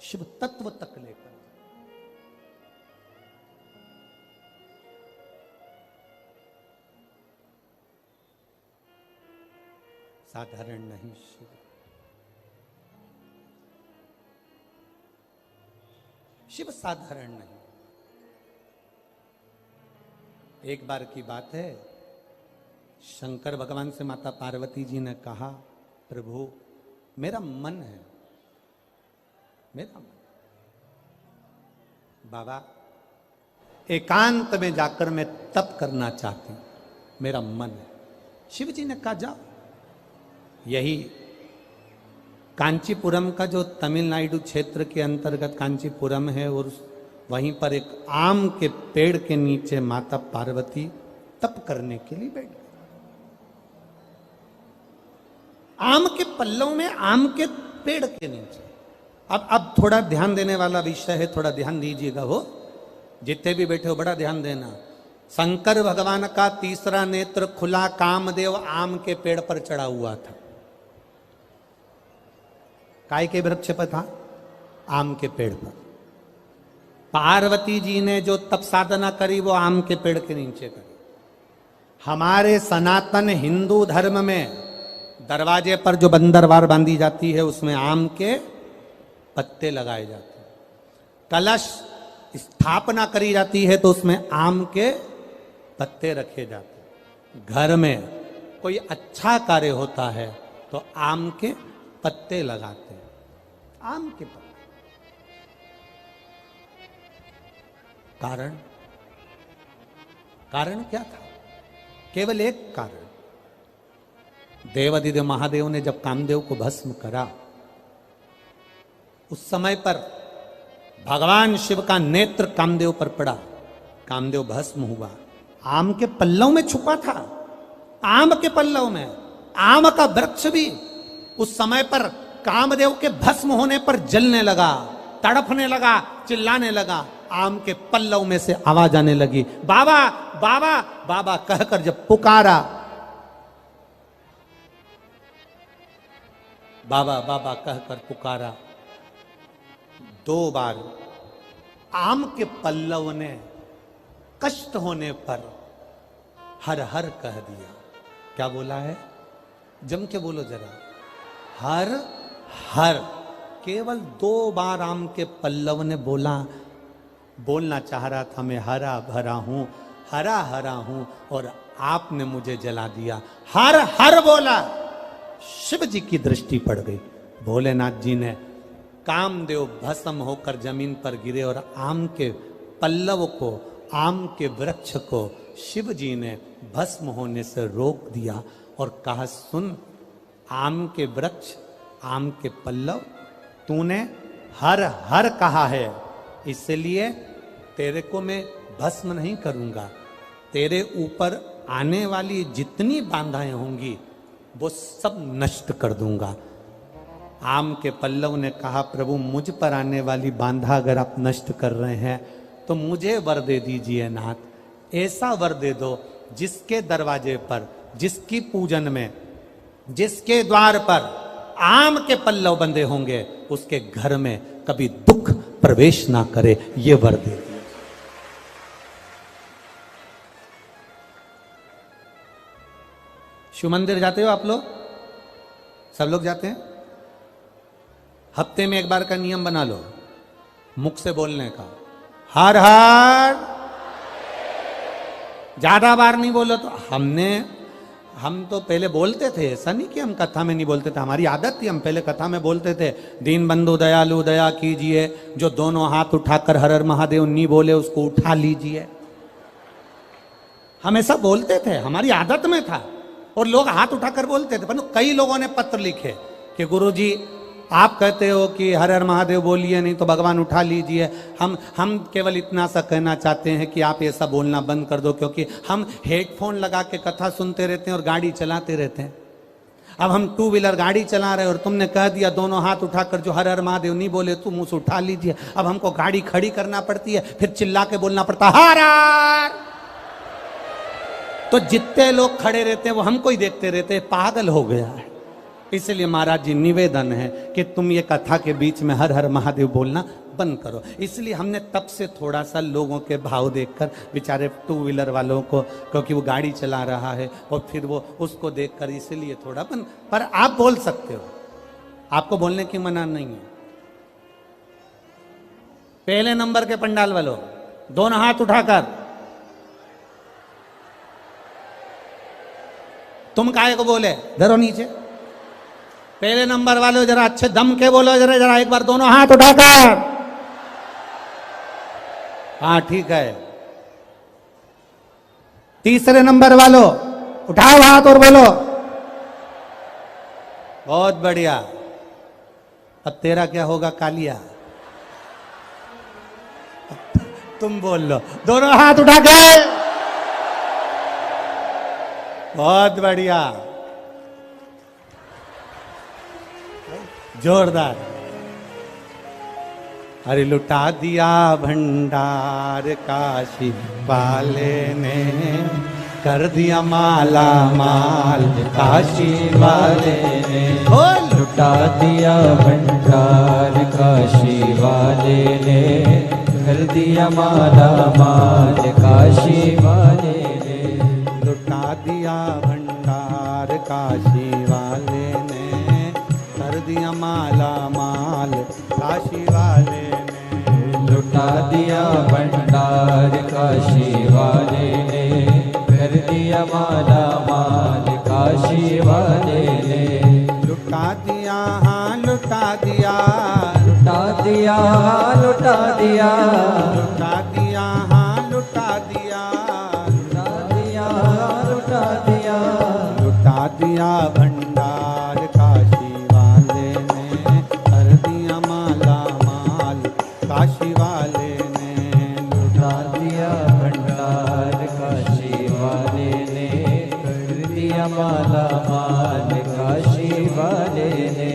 शिव तत्व तक लेकर जाएगा। साधारण नहीं शिव, शिव साधारण नहीं। एक बार की बात है, शंकर भगवान से माता पार्वती जी ने कहा, प्रभु मेरा मन है, मेरा मन, बाबा एकांत में जाकर मैं तप करना चाहती हूं, मेरा मन है। शिव जी ने कहा जाओ। यही कांचीपुरम का जो तमिलनाडु क्षेत्र के अंतर्गत कांचीपुरम है, और वहीं पर एक आम के पेड़ के नीचे माता पार्वती तप करने के लिए बैठ गई। आम के पल्लव में, आम के पेड़ के नीचे। अब थोड़ा ध्यान देने वाला विषय है, थोड़ा ध्यान दीजिएगा। हो जितने भी बैठे हो बड़ा ध्यान देना। शंकर भगवान का तीसरा नेत्र खुला, कामदेव आम के पेड़ पर चढ़ा हुआ था। काय के वृक्ष पर था? आम के पेड़ पर। पार्वती जी ने जो तप साधना करी वो आम के पेड़ के नीचे करी। हमारे सनातन हिंदू धर्म में दरवाजे पर जो बंदरवार बांधी जाती है उसमें आम के पत्ते लगाए जाते हैं। कलश स्थापना करी जाती है तो उसमें आम के पत्ते रखे जाते हैं। घर में कोई अच्छा कार्य होता है तो आम के पत्ते लगाते हैं। आम के पत्ते। कारण क्या था? केवल एक कारण। देवाधिदेव महादेव ने जब कामदेव को भस्म करा, उस समय पर भगवान शिव का नेत्र कामदेव पर पड़ा, कामदेव भस्म हुआ। आम के पल्लव में छुपा था, आम के पल्लव में। आम का वृक्ष भी उस समय पर कामदेव के भस्म होने पर जलने लगा, तड़पने लगा, चिल्लाने लगा। आम के पल्लव में से आवाज आने लगी, बाबा बाबा बाबा कहकर जब पुकारा, बाबा बाबा कहकर पुकारा, 2 बार आम के पल्लव ने कष्ट होने पर हर हर कह दिया। क्या बोला है? जम के बोलो जरा। हर हर। केवल 2 बार आम के पल्लव ने बोलना चाह रहा था, मैं हरा भरा हूं, हरा हरा हूं, और आपने मुझे जला दिया। हर हर बोला। शिव जी की दृष्टि पड़ गई। भोलेनाथ जी ने, कामदेव भस्म होकर जमीन पर गिरे और आम के पल्लव को, आम के वृक्ष को शिव जी ने भस्म होने से रोक दिया और कहा, सुन आम के वृक्ष, आम के पल्लव, तूने हर हर कहा है, इसलिए तेरे को मैं भस्म नहीं करूंगा। तेरे ऊपर आने वाली जितनी बाधाएं होंगी वो सब नष्ट कर दूंगा। आम के पल्लव ने कहा, प्रभु मुझ पर आने वाली बाधा अगर आप नष्ट कर रहे हैं तो मुझे वर दे दीजिए नाथ। ऐसा वर दे दो जिसके दरवाजे पर, जिसकी पूजन में, जिसके द्वार पर आम के पल्लव बंधे होंगे उसके घर में कभी दुख प्रवेश ना करे, ये वर दे दिया। शिव मंदिर जाते हो आप लोग? सब लोग जाते हैं? हफ्ते में 1 बार का नियम बना लो, मुख से बोलने का, हर हर। ज्यादा बार नहीं बोलो तो हम तो पहले बोलते थे, ऐसा नहीं कि हम कथा में नहीं बोलते थे, हमारी आदत थी, हम पहले कथा में बोलते थे, दीन बंधु दयालु दया कीजिए, जो दोनों हाथ उठाकर हर हर महादेव नहीं बोले उसको उठा लीजिए। हम ऐसा बोलते थे, हमारी आदत में था, और लोग हाथ उठाकर बोलते थे। परंतु कई लोगों ने पत्र लिखे कि गुरुजी आप कहते हो कि हर हर महादेव बोलिए, नहीं तो भगवान उठा लीजिए। हम केवल इतना सा कहना चाहते हैं कि आप ऐसा बोलना बंद कर दो, क्योंकि हम हेडफोन लगा के कथा सुनते रहते हैं और गाड़ी चलाते रहते हैं। अब हम 2 व्हीलर गाड़ी चला रहे हैं और तुमने कह दिया दोनों हाथ उठाकर जो हर हर महादेव नहीं बोले तुम उसे उठा लीजिए। अब हमको गाड़ी खड़ी करना पड़ती है, फिर चिल्ला के बोलना पड़ता हर हर। तो जितने लोग खड़े रहते हैं वो हमको ही देखते रहते हैं, पागल हो गया है। इसलिए महाराज जी निवेदन है कि तुम ये कथा के बीच में हर हर महादेव बोलना बंद करो। इसलिए हमने तब से थोड़ा सा लोगों के भाव देखकर, बेचारे टू व्हीलर वालों को, क्योंकि वो गाड़ी चला रहा है और फिर वो उसको देखकर, इसलिए थोड़ा बंद। पर आप बोल सकते हो, आपको बोलने की मना नहीं है। पहले नंबर के पंडाल वालों, दोनों हाथ उठाकर, तुम काहे को बोले, धरो नीचे। पहले नंबर वाले जरा अच्छे दम के बोलो, जरा जरा एक बार दोनों हाथ उठाकर। हाँ ठीक है। तीसरे नंबर वालों उठाओ हाथ और बोलो। बहुत बढ़िया। अब तेरा क्या होगा कालिया? तुम बोल लो, दोनों हाथ उठा के। बहुत बढ़िया, जोरदार। अरे लुटा दिया भंडार काशी वाले ने, कर दिया माला माल काशी वाले ने। लुटा दिया भंडार काशी वाले ने, कर दिया माला माल काशी वाले ने। लुटा दिया भंडार काशी वाले ने, कर दिया माला माल काशी वाले ने। लुटा दिया भंडार काशी वाले ने, कर दिया माला माल काशी वाले ने। लुटा दिया हाँ लुटा दिया, लुटा दिया लुटा दिया, लुटा दिया हाँ लुटा दिया, लुटा दिया लुटा दिया। लुटा दिया भंडार काशी वाले ने, कर दिया माला माल काशी वाले ने। लुटा दिया भंडार काशी वाले ने, कर दिया माला माल काशी वाले ने।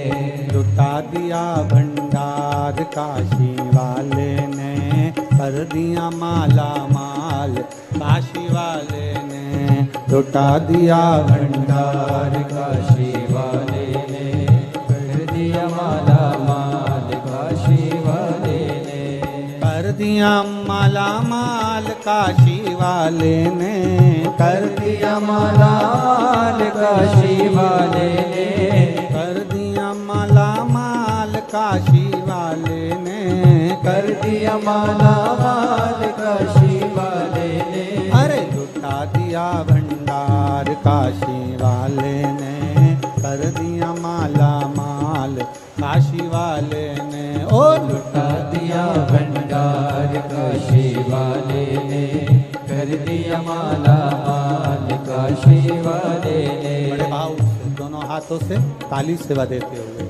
लुटा दिया भंडार काशी वाले ने, कर दिया माला माल काशी वाले ने। लुटा दिया भंडार काशी वाले ने, कर दिया माला माल काशी वाले ने। कर दिया माला माल काशी वाले ने, कर दिया माला माल काशी वाले ने। कर दिया माला माल काशी वाले ने, कर दिया माला माल काशी वाले ने। अरे लुटा दिया भंडार काशी वाले ने, कर दिया माला माल काशी वाले ने। ओ लुटा दिया भंडार काशी वाले ने, कर दिया माला माल काशी वाले ने। बड़े भाव से दोनों हाथों से ताली सेवा देते हुए।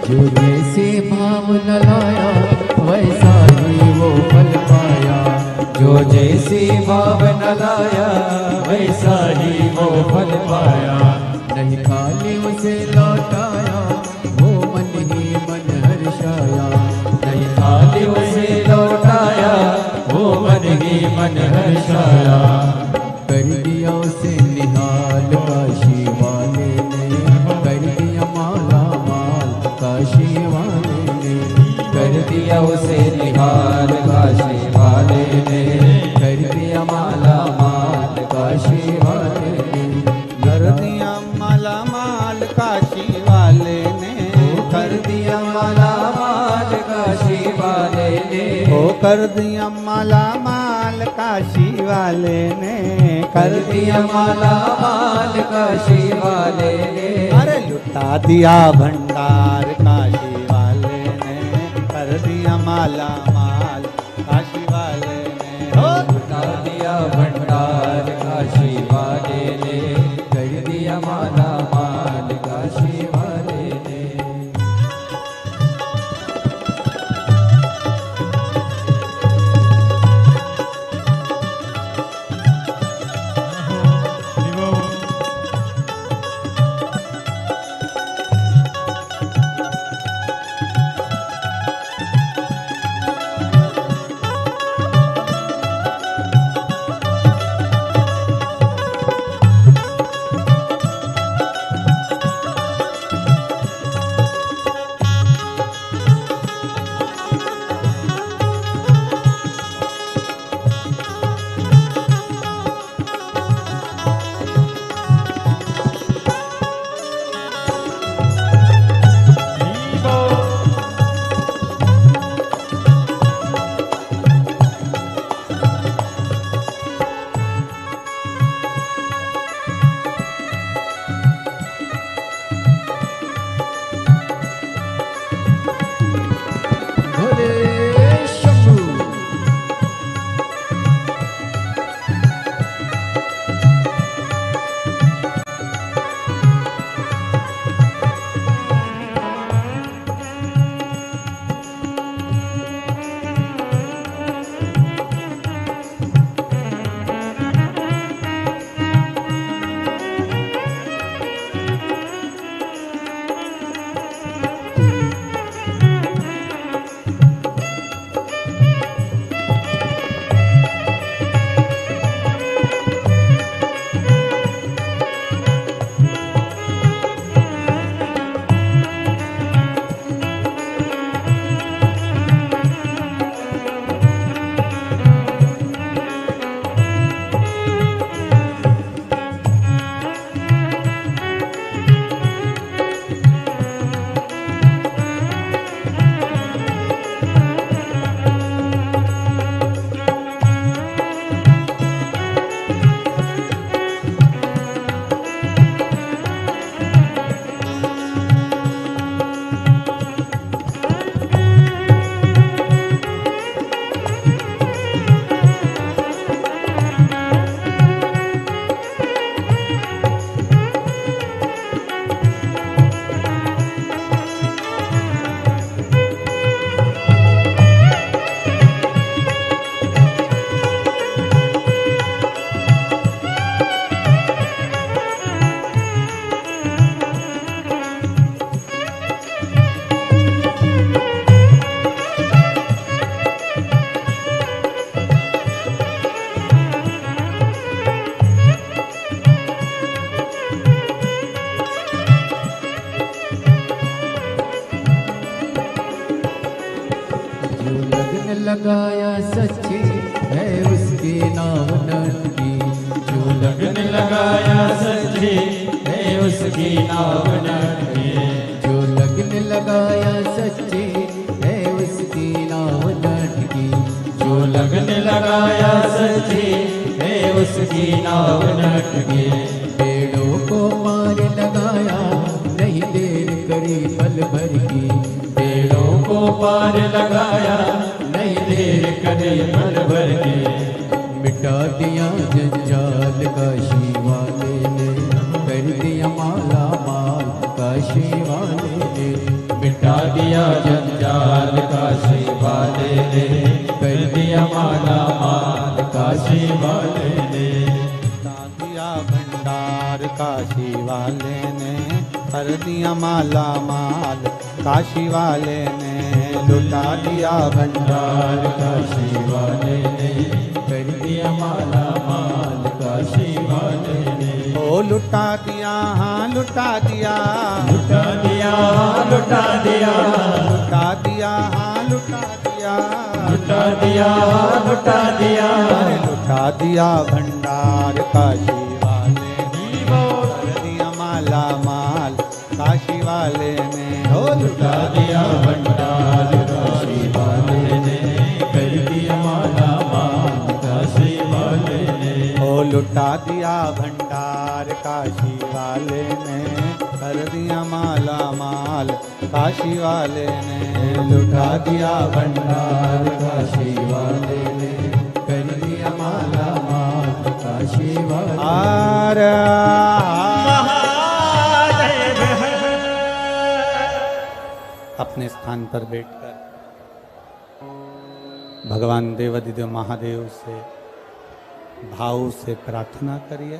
जो जैसे भाव न लाया वैसा ही वो फल पाया। जो जैसे भाव न लाया वैसा ही वो फल पाया। नहीं खाली उसे लौटाया वो मन ही मन हर्षाया। नहीं खाली उसे लौटाया वो मन ही मन हर्षाया। कर दिया उसे निहाल काशी वाले ने, कर दिया माला माल काशी वाले ने। कर दिया उसे निहाल काशी वाले ने, कर दिया माला माल काशी वाले ने। कर दिया माला माल काशी वाले ने, कर दिया माला माल काशी वाले ने। ओ कर दिया माला माल काशी वाले ने, कर दिया माला माल काशी वाले ने। अरे लुटा दिया भंडार काशी वाले ने, कर दिया माला माल काशी वाले ने। हो लुटा दिया भंडार काशी वाले ने, कर दिया माला माल काशी वाले ने। लगाया सच्ची है उसकी नाव नटकी। जो लगन लगाया सच्ची है उसकी नाव नटकी। जो लगन लगाया सच्ची है उसकी नाव नटकी। जो लगन लगाया सच्ची है उसकी नाव नटकी। पेड़ों को मार लगाया नहीं देर करी पल भर की। पेड़ों को पार लगाया नहीं देर करे पल भर की। मिटा दिया जंजाल काशी वाले ने, कर दिया माला माल काशी वाले ने। मिटा भंडार काशी वाले ने कर दिया माला माल, काशी वाले ने लुटा दिया भंडार, काशी वाले ने कर दिया माला माल, काशी वाले ने ओ लुटा दिया, हाँ लुटा दिया, लुटा दिया, लुटा दिया, लुटा दिया, हाँ लुटा दिया, लुटा दिया, लुटा दिया, अरे लुटा दिया भंडार काशी वाले ने कर दिया माला माल, काशी वाले ने हो लुटा दिया भंडार काशी वाले ने कर दिया माला माल, काशी वाले ने ओ लुटा दिया भंडार काशी वाले ने कर दिया माला माल, काशी वाले ने लुटा दिया भंडार काशी वाले ने कर दिया माला माल, काशी वाले आर अपने स्थान पर बैठकर भगवान देवाधिदेव महादेव से भाव से प्रार्थना करिए।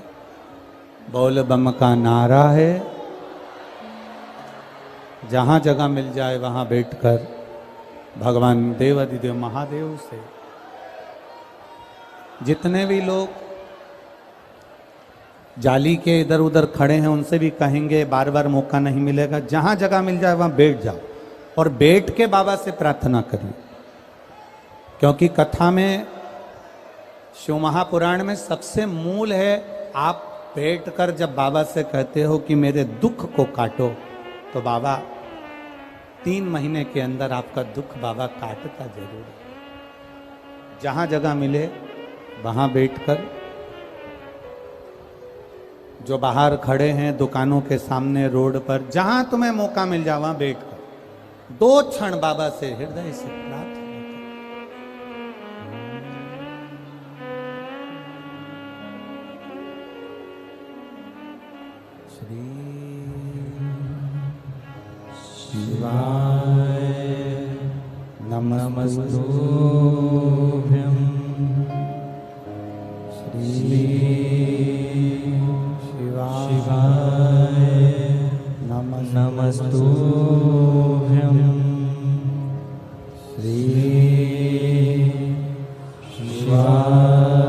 बोल बम का नारा है, जहाँ जगह मिल जाए वहाँ बैठकर भगवान देवाधिदेव महादेव से जितने भी लोग जाली के इधर उधर खड़े हैं उनसे भी कहेंगे, बार बार मौका नहीं मिलेगा, जहाँ जगह मिल जाए वहाँ बैठ जाओ और बैठ के बाबा से प्रार्थना करिए। क्योंकि कथा में, शिव महापुराण में सबसे मूल है, आप बैठकर जब बाबा से कहते हो कि मेरे दुख को काटो, तो बाबा 3 महीने के अंदर आपका दुख बाबा काटता जरूर है। जहाँ जगह मिले वहाँ बैठकर, जो बाहर खड़े हैं दुकानों के सामने रोड पर, जहाँ तुम्हें मौका मिल जाए वहाँ बैठकर 2 क्षण बाबा से हृदय से प्रार्थना करो। श्री शिवाय नमस्तुभ्यं, श्री शिवाय नमस्तुभ्यं, श्री शिवाय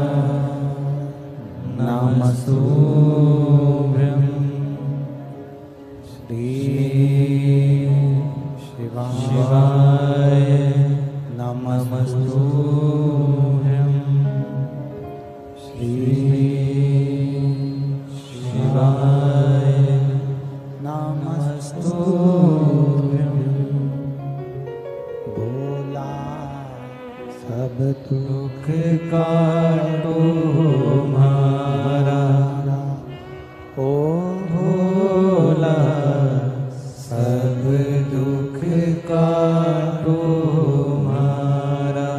नमस्तुभ्यं, श्री शिवाय नमस्तुभ्यं, श्री शिवाय नमस्तुभ्यं। भोला सब दुख काटो हमारा, ओ भोला सब दुख काटो हमारा।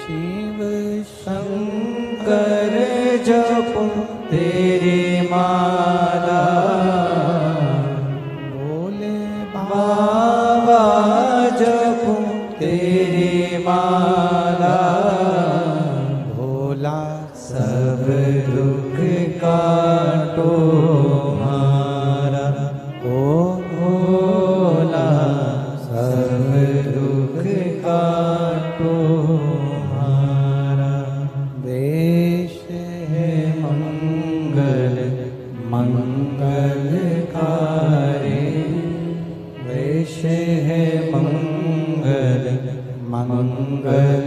शिव शंकर जपो तेरी माला, भोले बाबा जपो तेरी माला, भोला सब दुख काटो हमारा, ओ भोला सब दुख काटो हमारा। देश है मंगल मंगलकारी, देश है मंगल मंगलकारी,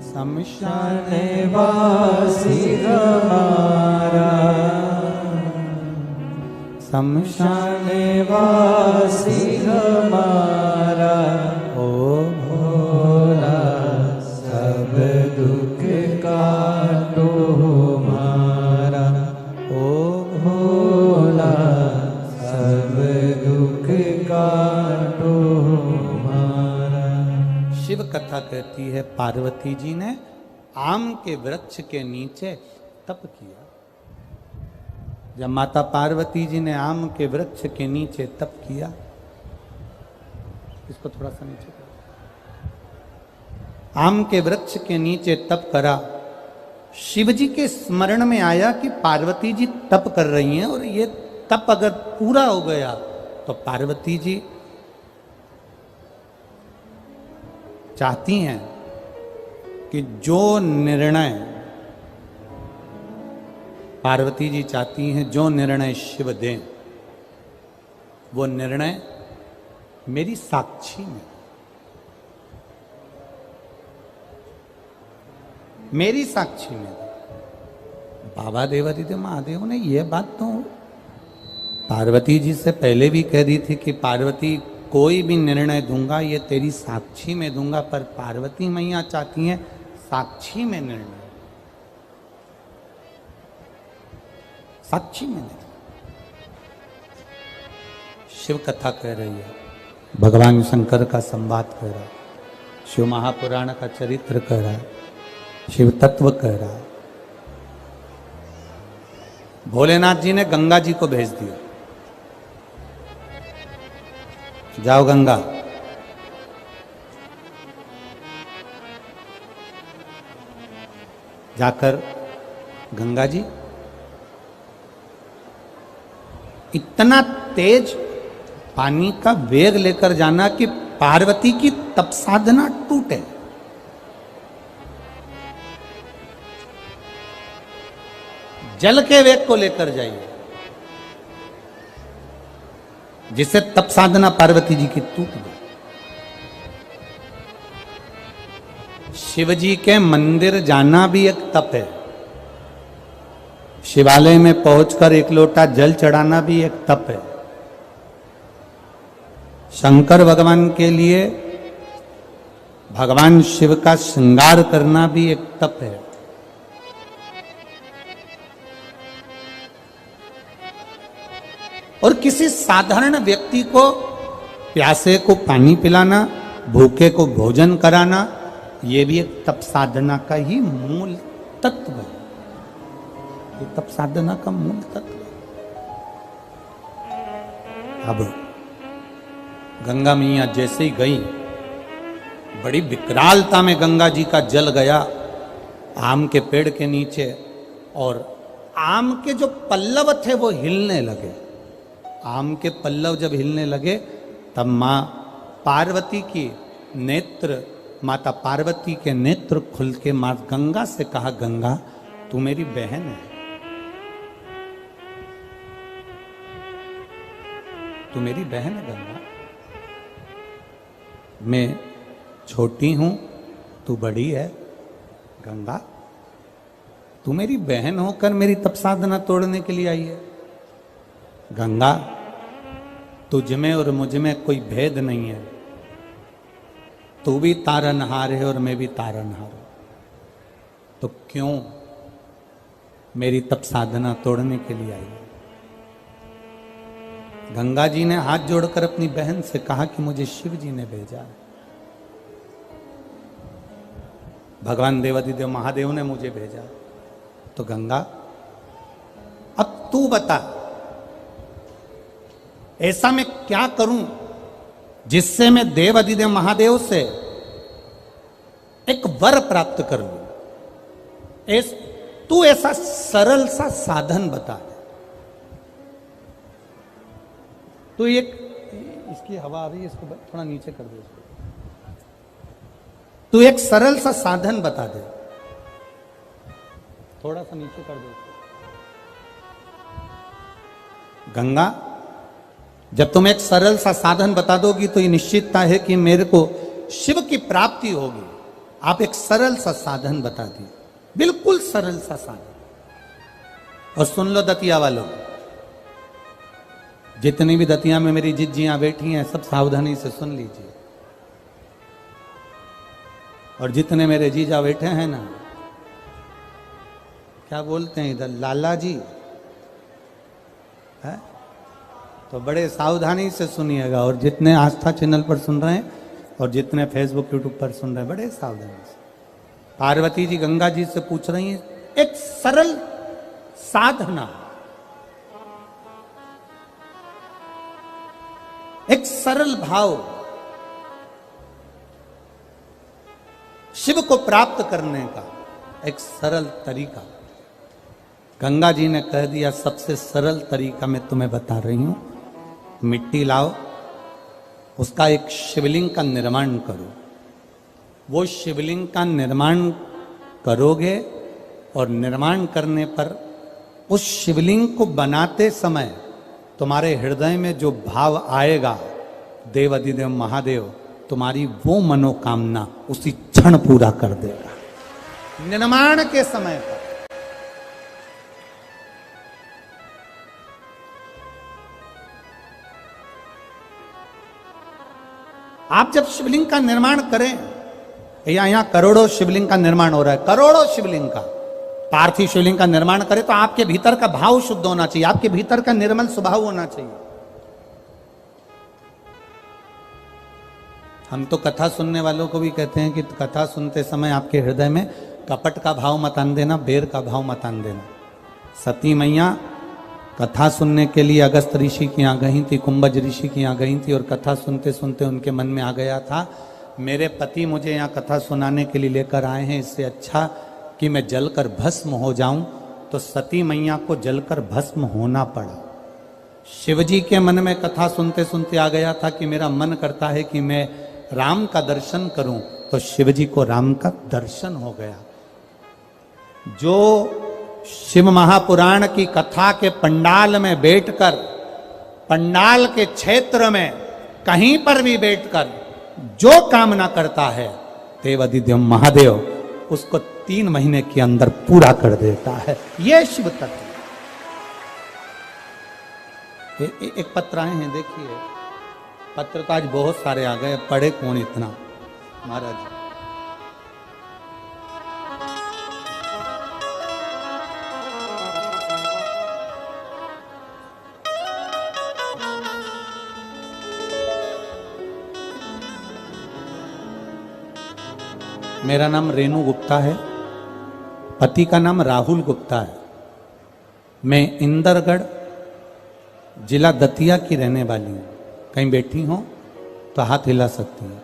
शमशान वासी हमारा, शमशान वासी हमारा, ओ भोला सब दुख काटो हमारा, ओ भोला सब दुख काटो हमारा। शिव कथा कहती है पार्वती जी ने आम के वृक्ष के नीचे तप किया। जब माता पार्वती जी ने आम के वृक्ष के नीचे तप किया, इसको थोड़ा सा नीचे करो, आम के वृक्ष के नीचे तप करा, शिव जी के स्मरण में आया कि पार्वती जी तप कर रही हैं और ये तप अगर पूरा हो गया तो पार्वती जी चाहती हैं कि जो निर्णय पार्वती जी चाहती हैं, जो निर्णय शिव दें, वो निर्णय मेरी साक्षी में, मेरी साक्षी में। बाबा देवादिदेव महादेव ने यह बात तो पार्वती जी से पहले भी कह दी थी कि पार्वती कोई भी निर्णय दूंगा ये तेरी साक्षी में दूंगा, पर पार्वती मैया चाहती हैं साक्षी में निर्णय, साक्षी में निर्णय। शिव कथा कह रही है, भगवान शंकर का संवाद कह रहा है, शिव महापुराण का चरित्र कह रहा है, शिव तत्व कह रहा है। भोलेनाथ जी ने गंगा जी को भेज दिया, जाओ गंगा। जाकर गंगा जी इतना तेज पानी का वेग लेकर जाना कि पार्वती की तप साधना टूटे। जल के वेग को लेकर जाइए जिससे तप साधना पार्वती जी की टूट गई। शिव जी के मंदिर जाना भी एक तप है, शिवालय में पहुंचकर एक लोटा जल चढ़ाना भी एक तप है। शंकर भगवान के लिए भगवान शिव का श्रृंगार करना भी एक तप है। और किसी साधारण व्यक्ति को, प्यासे को पानी पिलाना, भूखे को भोजन कराना, यह भी एक तप साधना का ही मूल तत्व है। ये तप साधना का मूल तत्व है। अब गंगा मैया जैसे ही गई, बड़ी विकरालता में गंगा जी का जल गया आम के पेड़ के नीचे, और आम के जो पल्लव थे वो हिलने लगे। आम के पल्लव जब हिलने लगे तब माँ पार्वती की नेत्र, माता पार्वती के नेत्र खुल के माँ गंगा से कहा, गंगा तू मेरी बहन है, तू मेरी बहन है गंगा। मैं छोटी हूं, तू बड़ी है गंगा, तू मेरी बहन होकर मेरी तप साधना तोड़ने के लिए आई है। गंगा तुझ में और मुझ में कोई भेद नहीं है, तू भी तारनहार है और मैं भी तारनहार हूं, तो क्यों मेरी तप साधना तोड़ने के लिए आई है। गंगा जी ने हाथ जोड़कर अपनी बहन से कहा कि मुझे शिव जी ने भेजा है, भगवान देवादिदेव महादेव ने मुझे भेजा। तो गंगा अब तू बता, ऐसा मैं क्या करूं जिससे मैं देवादिदेव महादेव से एक वर प्राप्त कर लूं। तू ऐसा सरल सा साधन बता दे। तो एक इसकी हवा आ रही है, इसको थोड़ा नीचे कर दो। तू एक सरल सा साधन बता दे, थोड़ा सा नीचे कर दो। गंगा जब तुम एक सरल सा साधन बता दोगी तो ये निश्चितता है कि मेरे को शिव की प्राप्ति होगी। आप एक सरल सा साधन बता दी, बिल्कुल सरल सा साधन। और सुन लो दतिया वालों, जितनी भी दतिया में मेरी जिज्जियां बैठी हैं सब सावधानी से सुन लीजिए। और जितने मेरे जीजा बैठे हैं ना, क्या बोलते हैं इधर, लाला जी है, तो बड़े सावधानी से सुनिएगा। और जितने आस्था चैनल पर सुन रहे हैं और जितने फेसबुक यूट्यूब पर सुन रहे हैं, बड़े सावधानी से। पार्वती जी गंगा जी से पूछ रही हैं एक सरल साधना, एक सरल भाव शिव को प्राप्त करने का, एक सरल तरीका गंगा जी ने कह दिया, सबसे सरल तरीका मैं तुम्हें बता रही हूं। मिट्टी लाओ, उसका एक शिवलिंग का निर्माण करो। वो शिवलिंग का निर्माण करोगे और निर्माण करने पर उस शिवलिंग को बनाते समय तुम्हारे हृदय में जो भाव आएगा, देव अधिदेव महादेव तुम्हारी वो मनोकामना उसी क्षण पूरा कर देगा। निर्माण के समय पर आप जब शिवलिंग का निर्माण करें, यहां करोड़ों शिवलिंग का निर्माण हो रहा है, करोड़ों शिवलिंग का, पार्थिव शिवलिंग का निर्माण करें तो आपके भीतर का भाव शुद्ध होना चाहिए, आपके भीतर का निर्मल स्वभाव होना चाहिए। हम तो कथा सुनने वालों को भी कहते हैं कि कथा सुनते समय आपके हृदय में कपट का भाव मत आन देना, बेर का भाव मत आन देना। सती मैया कथा सुनने के लिए अगस्त ऋषि की यहाँ गई थी, कुंभज ऋषि की यहाँ गई थी, और कथा सुनते सुनते उनके मन में आ गया था, मेरे पति मुझे यहाँ कथा सुनाने के लिए लेकर आए हैं, इससे अच्छा कि मैं जलकर भस्म हो जाऊं। तो सती मैया को जलकर भस्म होना पड़ा। शिवजी के मन में कथा सुनते सुनते आ गया था कि मेरा मन करता है कि मैं राम का दर्शन करूं, तो शिवजी को राम का दर्शन हो गया। जो शिव महापुराण की कथा के पंडाल में बैठकर, पंडाल के क्षेत्र में कहीं पर भी बैठकर जो कामना करता है, देव अधिदेव महादेव उसको 3 महीने के अंदर पूरा कर देता है। यह शिव तत्व। एक पत्र आए हैं, देखिए पत्र तो आज बहुत सारे आ गए, पढ़े कौन इतना महाराज। मेरा नाम रेणु गुप्ता है, पति का नाम राहुल गुप्ता है। मैं इंदरगढ़ जिला दतिया की रहने वाली हूँ। कहीं बैठी हो तो हाथ हिला सकती हैं,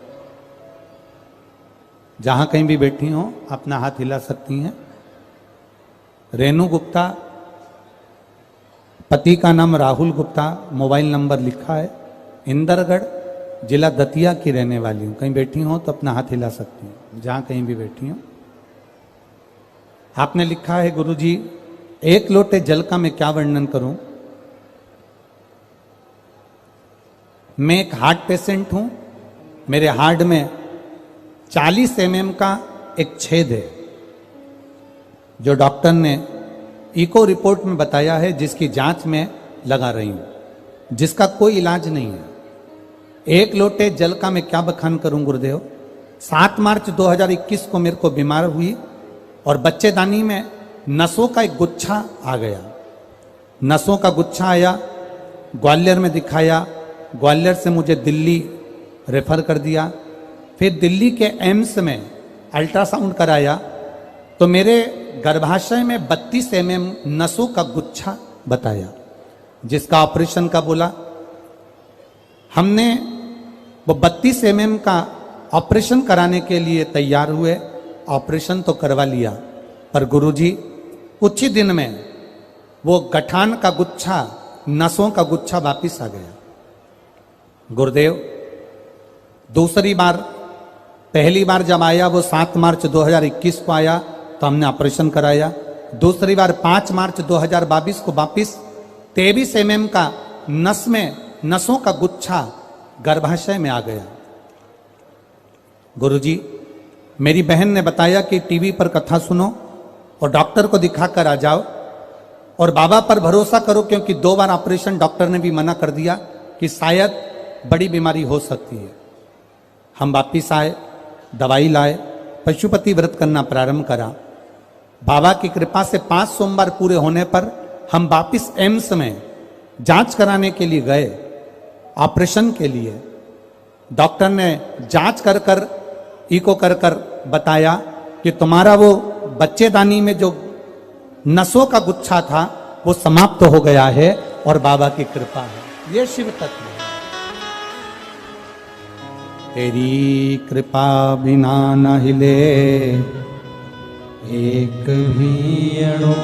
जहां कहीं भी बैठी हो अपना हाथ हिला सकती हैं। रेणु गुप्ता, पति का नाम राहुल गुप्ता, मोबाइल नंबर लिखा है, इंदरगढ़ जिला दतिया की रहने वाली हूं। कहीं बैठी हो तो अपना हाथ हिला सकती हैं, जहां कहीं भी बैठी हो। आपने लिखा है, गुरुजी 1 लोटे जल का मैं क्या वर्णन करूं। मैं एक हार्ट पेशेंट हूं, मेरे हार्ट में 40 mm का एक छेद है, जो डॉक्टर ने इको रिपोर्ट में बताया है, जिसकी जांच में लगा रही हूं, जिसका कोई इलाज नहीं है। 1 लोटे जल का मैं क्या बखान करूं गुरुदेव। 7 मार्च 2021 को मेरे को बीमार हुई और बच्चेदानी में नसों का एक गुच्छा आ गया। नसों का गुच्छा आया, ग्वालियर में दिखाया, ग्वालियर से मुझे दिल्ली रेफर कर दिया। फिर दिल्ली के एम्स में अल्ट्रासाउंड कराया तो मेरे गर्भाशय में 32 mm नसों का गुच्छा बताया, जिसका ऑपरेशन का बोला। हमने वो 32 mm का ऑपरेशन कराने के लिए तैयार हुए, ऑपरेशन तो करवा लिया, पर गुरुजी कुछ ही दिन में वो गठान का गुच्छा, नसों का गुच्छा वापिस आ गया। गुरुदेव दूसरी बार, पहली बार जब आया वो 7 मार्च 2021 को आया तो हमने ऑपरेशन कराया। दूसरी बार 5 मार्च 2022 को वापिस 23 mm का नस में नसों का गुच्छा गर्भाशय में आ गया। गुरुजी, मेरी बहन ने बताया कि टीवी पर कथा सुनो और डॉक्टर को दिखाकर आ जाओ और बाबा पर भरोसा करो, क्योंकि 2 बार ऑपरेशन डॉक्टर ने भी मना कर दिया कि शायद बड़ी बीमारी हो सकती है। हम वापिस आए, दवाई लाए, पशुपति व्रत करना प्रारंभ करा। बाबा की कृपा से 5 सोमवार पूरे होने पर हम वापिस एम्स में जांच कराने के लिए गए, ऑपरेशन के लिए। डॉक्टर ने जांच कर कर, इको कर कर बताया कि तुम्हारा वो बच्चेदानी में जो नसों का गुच्छा था वो समाप्त हो गया है और बाबा की कृपा है। ये शिव तत्व है। तेरी कृपा बिना न हिले एक भी अणु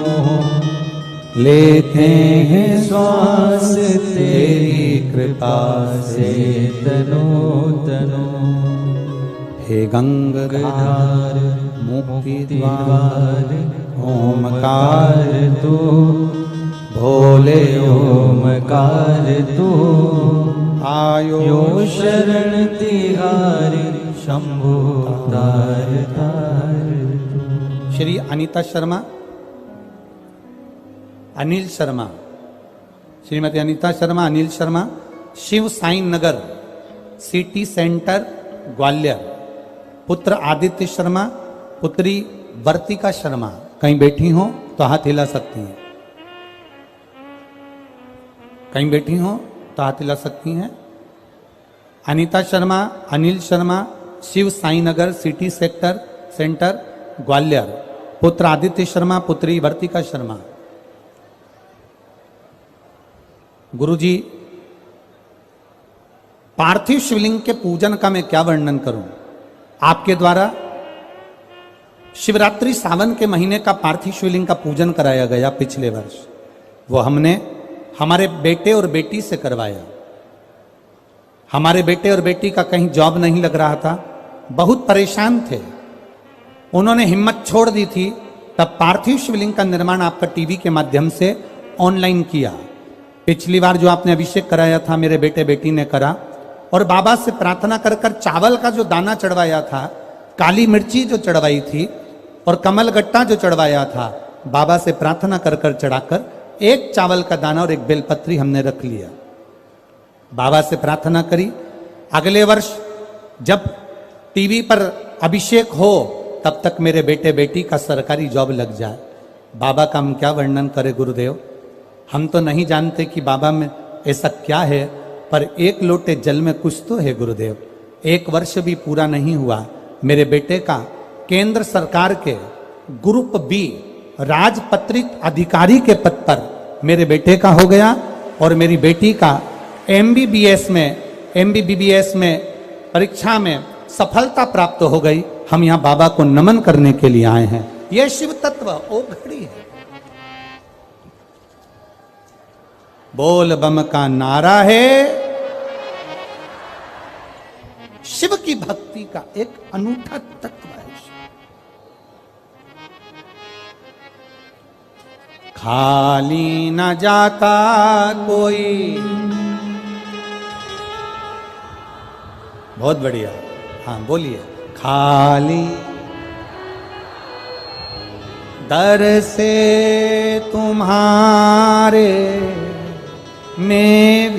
लेते हैं श्वास तेरी कृपा से तनो तनो। हे गंगाधार मुक्ति द्वार ओमकार तू भोले ओमकार तू आयो यो शरण तिहारी शंभु तार तार तू। Shri Anita Sharma, Anil Sharma, Shrimati Anita Sharma, Anil Sharma, Shiv Sai Nagar city centre Gwalior. पुत्र आदित्य शर्मा, पुत्री वर्तिका शर्मा। कहीं बैठी हो तो हाथ हिला सकती हैं, कहीं बैठी हो तो हाथ हिला सकती हैं। Anita Sharma, Anil Sharma, Shiv Sai Nagar city centre Gwalior. पुत्र आदित्य शर्मा, पुत्री वर्तिका शर्मा। गुरुजी, पार्थिव शिवलिंग के पूजन का मैं क्या वर्णन करूं। आपके द्वारा शिवरात्रि सावन के महीने का पार्थिव शिवलिंग का पूजन कराया गया पिछले वर्ष। वो हमने हमारे बेटे और बेटी से करवाया। हमारे बेटे और बेटी का कहीं जॉब नहीं लग रहा था, बहुत परेशान थे। उन्होंने हिम्मत छोड़ दी थी, तब पार्थिव शिवलिंग का निर्माण आपका टीवी के माध्यम से ऑनलाइन किया। पिछली बार जो आपने अभिषेक कराया था मेरे बेटे बेटी ने करा, और बाबा से प्रार्थना कर कर चावल का जो दाना चढ़वाया था, काली मिर्ची जो चढ़वाई थी और कमल गट्टा जो चढ़वाया था, बाबा से प्रार्थना कर कर चढ़ाकर एक चावल का दाना और एक बेलपत्री हमने रख लिया। बाबा से प्रार्थना करी अगले वर्ष जब टीवी पर अभिषेक हो तब तक मेरे बेटे बेटी का सरकारी जॉब लग जाए। बाबा का हम क्या वर्णन करें गुरुदेव, हम तो नहीं जानते कि बाबा में ऐसा क्या है, पर एक लोटे जल में कुछ तो है गुरुदेव। एक वर्ष भी पूरा नहीं हुआ, मेरे बेटे का केंद्र सरकार के ग्रुप बी राजपत्रित अधिकारी के पद पर मेरे बेटे का हो गया, और मेरी बेटी का एमबीबीएस में परीक्षा में सफलता प्राप्त हो गई। हम यहाँ बाबा को नमन करने के लिए आए हैं। यह शिव तत्व ओ घड़ी है। बोल बम का नारा है, शिव की भक्ति का एक अनूठा तत्व है। खाली न जाता कोई, बहुत बढ़िया, हाँ बोलिए। खाली दर से तुम्हारे में